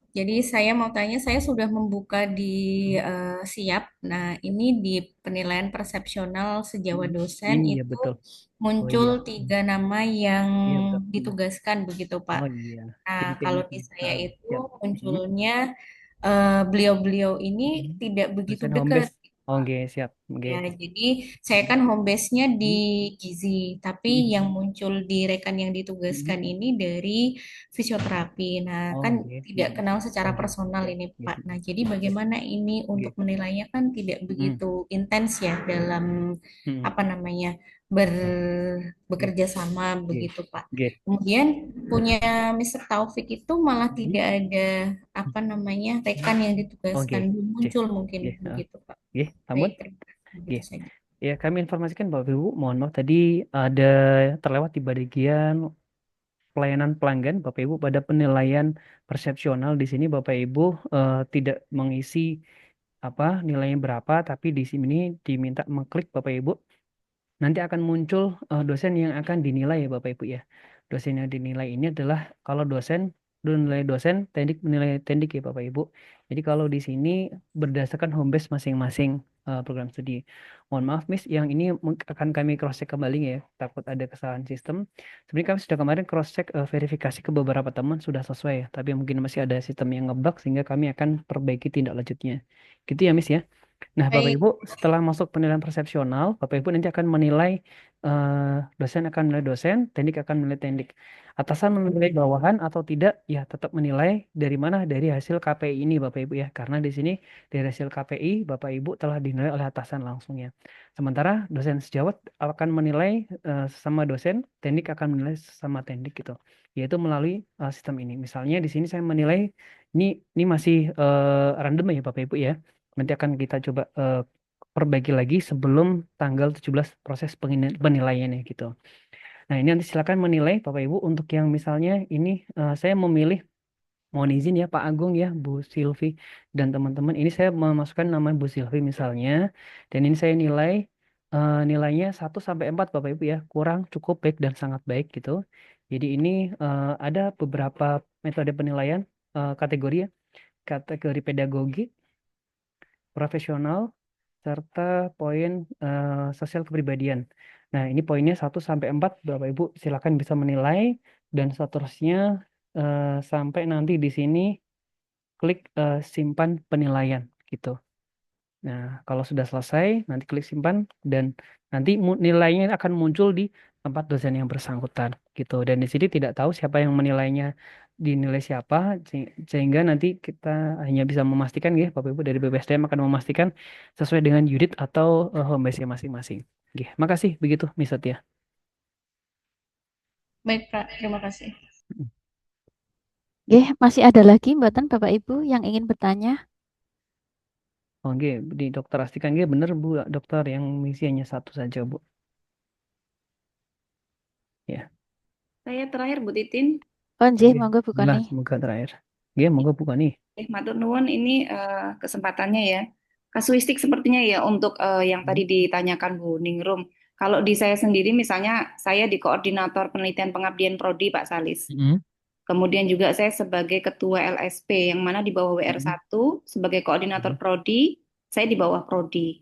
Jadi saya mau tanya, saya sudah membuka di SIAP. Nah, ini di penilaian persepsional sejawa dosen Iya itu betul. muncul iya. 3 nama yang Iya betul. ditugaskan begitu, Pak. Oh iya. Nah, Tim kalau di teknis saya tahu. itu Siap. munculnya beliau-beliau ini tidak begitu Dosen home dekat. base. Oke, siap. Oke. Ya, jadi saya kan home base-nya di Gizi, tapi yang Hmm. muncul di rekan yang ditugaskan ini dari fisioterapi. Nah, kan Oke. tidak kenal secara personal ini, Pak. Nah, jadi bagaimana ini untuk menilainya kan tidak begitu intens ya dalam apa namanya bekerja sama begitu, Pak. Oke. Kemudian punya Mr. Taufik itu malah tidak ada apa namanya rekan yang ditugaskan, belum muncul mungkin begitu, Pak. Oke, Tambun. Baik, terima kasih. Oke. Begitu saja. Ya, kami informasikan Bapak Ibu, mohon maaf tadi ada terlewat di bagian pelayanan pelanggan Bapak Ibu pada penilaian persepsional di sini Bapak Ibu tidak mengisi apa nilainya berapa, tapi di sini diminta mengklik Bapak Ibu. Nanti akan muncul dosen yang akan dinilai ya Bapak Ibu ya. Dosen yang dinilai ini adalah kalau nilai dosen, tendik menilai tendik ya Bapak Ibu. Jadi kalau di sini berdasarkan home base masing-masing program studi. Mohon maaf Miss, yang ini akan kami cross check kembali ya. Takut ada kesalahan sistem. Sebenarnya kami sudah kemarin cross check verifikasi ke beberapa teman sudah sesuai ya. Tapi mungkin masih ada sistem yang ngebug sehingga kami akan perbaiki tindak lanjutnya. Gitu ya Miss ya. Nah, Bapak Baik, Ibu, setelah masuk penilaian persepsional, Bapak Ibu nanti akan menilai dosen akan menilai dosen, tendik akan menilai tendik. Atasan menilai bawahan atau tidak, ya tetap menilai dari mana dari hasil KPI ini, Bapak Ibu ya. Karena di sini dari hasil KPI, Bapak Ibu telah dinilai oleh atasan langsung ya. Sementara dosen sejawat akan menilai sesama dosen, tendik akan menilai sesama tendik gitu. Yaitu melalui sistem ini. Misalnya di sini saya menilai ini masih random ya Bapak Ibu ya. Nanti akan kita coba perbaiki lagi sebelum tanggal 17 proses penilaiannya gitu. Nah, ini nanti silakan menilai Bapak Ibu untuk yang misalnya ini saya memilih mohon izin ya Pak Agung ya, Bu Silvi dan teman-teman. Ini saya memasukkan nama Bu Silvi misalnya dan ini saya nilai nilainya 1 sampai 4 Bapak Ibu ya, kurang, cukup, baik dan sangat baik gitu. Jadi ini ada beberapa metode penilaian kategori ya, kategori pedagogi, profesional, serta poin sosial kepribadian. Nah, ini poinnya 1 sampai 4, Bapak Ibu silakan bisa menilai dan seterusnya sampai nanti di sini klik simpan penilaian gitu. Nah, kalau sudah selesai, nanti klik simpan dan nanti nilainya akan muncul di tempat dosen yang bersangkutan gitu. Dan di sini tidak tahu siapa yang menilainya, dinilai siapa, sehingga nanti kita hanya bisa memastikan ya, Bapak Ibu dari BPSDM akan memastikan sesuai dengan unit atau home base masing-masing. Oke, makasih begitu, Miss Satya. baik Pak, terima kasih. Masih ada lagi mboten Bapak Ibu yang ingin bertanya? Oke, di Dokter Astika bener Bu, dokter yang misi hanya satu saja Bu. Ya. Saya terakhir Bu Titin. Oh, nggih, Oke, monggo Bu Lah, Koni. semoga terakhir. Oke, monggo Bu Koni. Matur nuwun ini kesempatannya ya. Kasuistik sepertinya ya untuk yang tadi ditanyakan Bu Ningrum. Kalau di saya sendiri misalnya saya di koordinator penelitian pengabdian prodi Pak Salis. Kemudian juga saya sebagai ketua LSP yang mana di bawah WR1 sebagai koordinator prodi, saya di bawah prodi.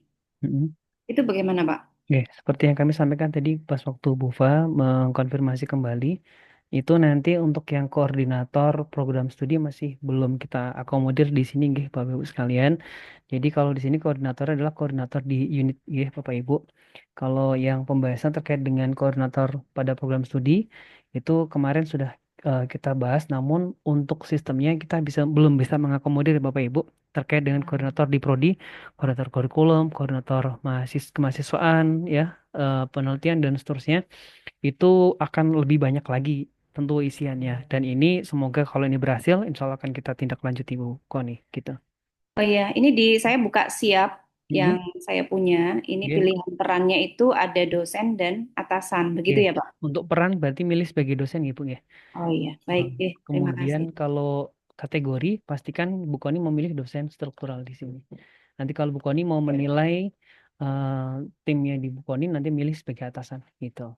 Itu bagaimana Pak? Oke, seperti yang kami sampaikan tadi pas waktu Bufa mengkonfirmasi kembali, itu nanti untuk yang koordinator program studi masih belum kita akomodir di sini, nggih, Bapak Ibu sekalian. Jadi kalau di sini koordinator adalah koordinator di unit, nggih, Bapak Ibu. Kalau yang pembahasan terkait dengan koordinator pada program studi itu kemarin sudah kita bahas, namun untuk sistemnya kita belum bisa mengakomodir Bapak Ibu terkait dengan koordinator di prodi, koordinator kurikulum, koordinator kemahasiswaan, ya, penelitian dan seterusnya. Itu akan lebih banyak lagi tentu isiannya. Dan ini semoga kalau ini berhasil, insya Allah akan kita tindak lanjut Ibu Koni, gitu. Oh iya, ini saya buka siap yang saya punya. Ini pilihan perannya itu ada dosen dan atasan, begitu ya Pak? Untuk peran berarti milih sebagai dosen Ibu ya. Oh iya, baik, terima Kemudian kasih. kalau kategori, pastikan Bu Koni memilih dosen struktural di sini. Nanti kalau Bu Koni mau menilai timnya di Bu Koni, nanti milih sebagai atasan, gitu.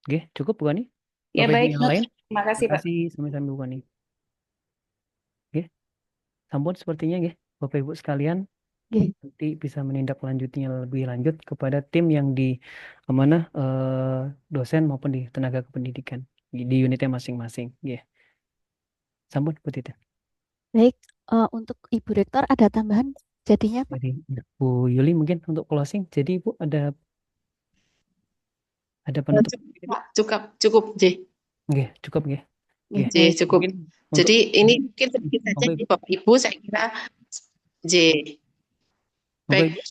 Oke, cukup Bu Koni? Ya Bapak Ibu baik, yang lain? terima kasih Terima Pak. kasih, sampai-sampai Bu Koni. Oke, sampun sepertinya ya, Bapak Ibu sekalian. Nanti bisa menindaklanjutinya lebih lanjut kepada tim yang di mana dosen maupun di tenaga kependidikan di unitnya masing-masing. Sampun Bu Tita. Baik, untuk Ibu Rektor ada tambahan jadinya Pak? Jadi Bu Yuli mungkin untuk closing. Jadi Bu ada penutup. Cukup, J. Oke, cukup ya. Oke. J, cukup. Mungkin untuk Jadi ini mungkin sedikit saja Bapak ini Ibu. Bapak Ibu, saya kira J. Bapak Baik, Ibu.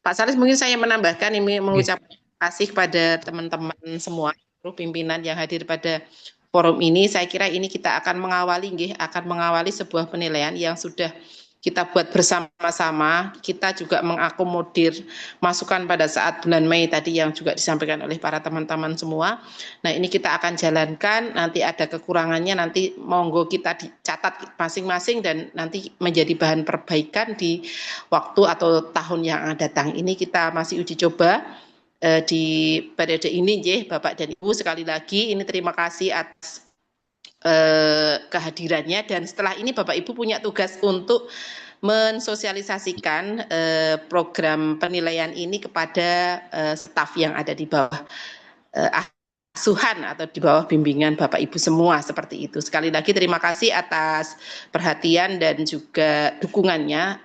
Pak Salis mungkin saya menambahkan ini mengucapkan terima kasih kepada teman-teman semua, seluruh pimpinan yang hadir pada forum ini. Saya kira ini kita akan mengawali sebuah penilaian yang sudah kita buat bersama-sama. Kita juga mengakomodir masukan pada saat bulan Mei tadi yang juga disampaikan oleh para teman-teman semua. Nah, ini kita akan jalankan, nanti ada kekurangannya, nanti monggo kita dicatat masing-masing dan nanti menjadi bahan perbaikan di waktu atau tahun yang akan datang. Ini kita masih uji coba di periode ini, Bapak dan Ibu, sekali lagi ini terima kasih atas kehadirannya, dan setelah ini Bapak Ibu punya tugas untuk mensosialisasikan program penilaian ini kepada staf yang ada di bawah asuhan atau di bawah bimbingan Bapak Ibu semua, seperti itu. Sekali lagi terima kasih atas perhatian dan juga dukungannya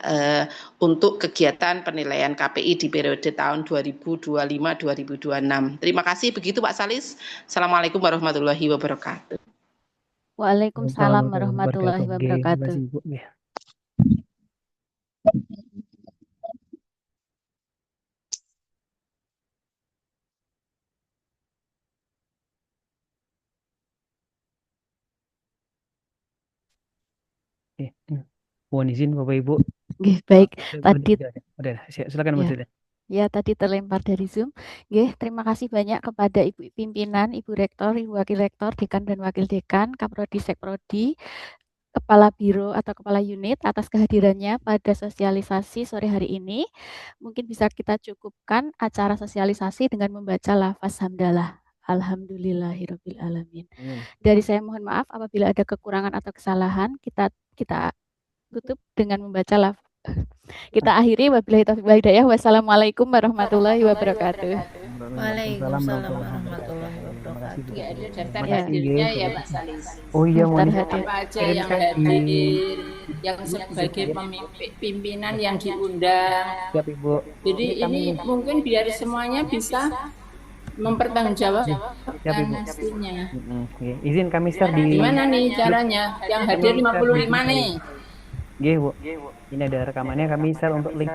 untuk kegiatan penilaian KPI di periode tahun 2025-2026. Terima kasih, begitu Pak Salis. Assalamualaikum warahmatullahi wabarakatuh. Waalaikumsalam warahmatullahi Oke, terima wabarakatuh. kasih Bu. Ya. Oke. Mohon izin Bapak Ibu. Nggih, baik. Tadi Udah, silakan Bu ya. Tita. Ya, tadi terlempar dari Zoom. Nggih, terima kasih banyak kepada Ibu Pimpinan, Ibu Rektor, Ibu Wakil Rektor, Dekan dan Wakil Dekan, Kaprodi, Sekprodi, Kepala Biro atau Kepala Unit atas kehadirannya pada sosialisasi sore hari ini. Mungkin bisa kita cukupkan acara sosialisasi dengan membaca lafaz hamdalah. Alhamdulillahirabbil alamin. Dari saya mohon maaf apabila ada kekurangan atau kesalahan. Kita tutup dengan membaca lafaz. Kita akhiri wabillahi taufiq wal hidayah. Wassalamualaikum warahmatullahi wabarakatuh. Waalaikumsalam warahmatullahi wabarakatuh. Ya, ada daftar Ya. hadirnya ya Pak Salis. Oh iya, mohon Daftar izin. hadir. Apa aja yang hadir, yang sebagai pimpinan yang diundang. Siap Ibu. Jadi ini mungkin biar semuanya bisa mempertanggungjawabkan Siap Ibu. hasilnya. Oke. Izin kami share di Gimana nih caranya? Yang hadir 55 nih. Oke, Bu. Ini ada rekamannya, kami share untuk link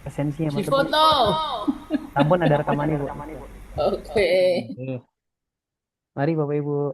esensinya. Di foto. Ampun, ada rekamannya Bu. Oke. Mari Bapak Ibu.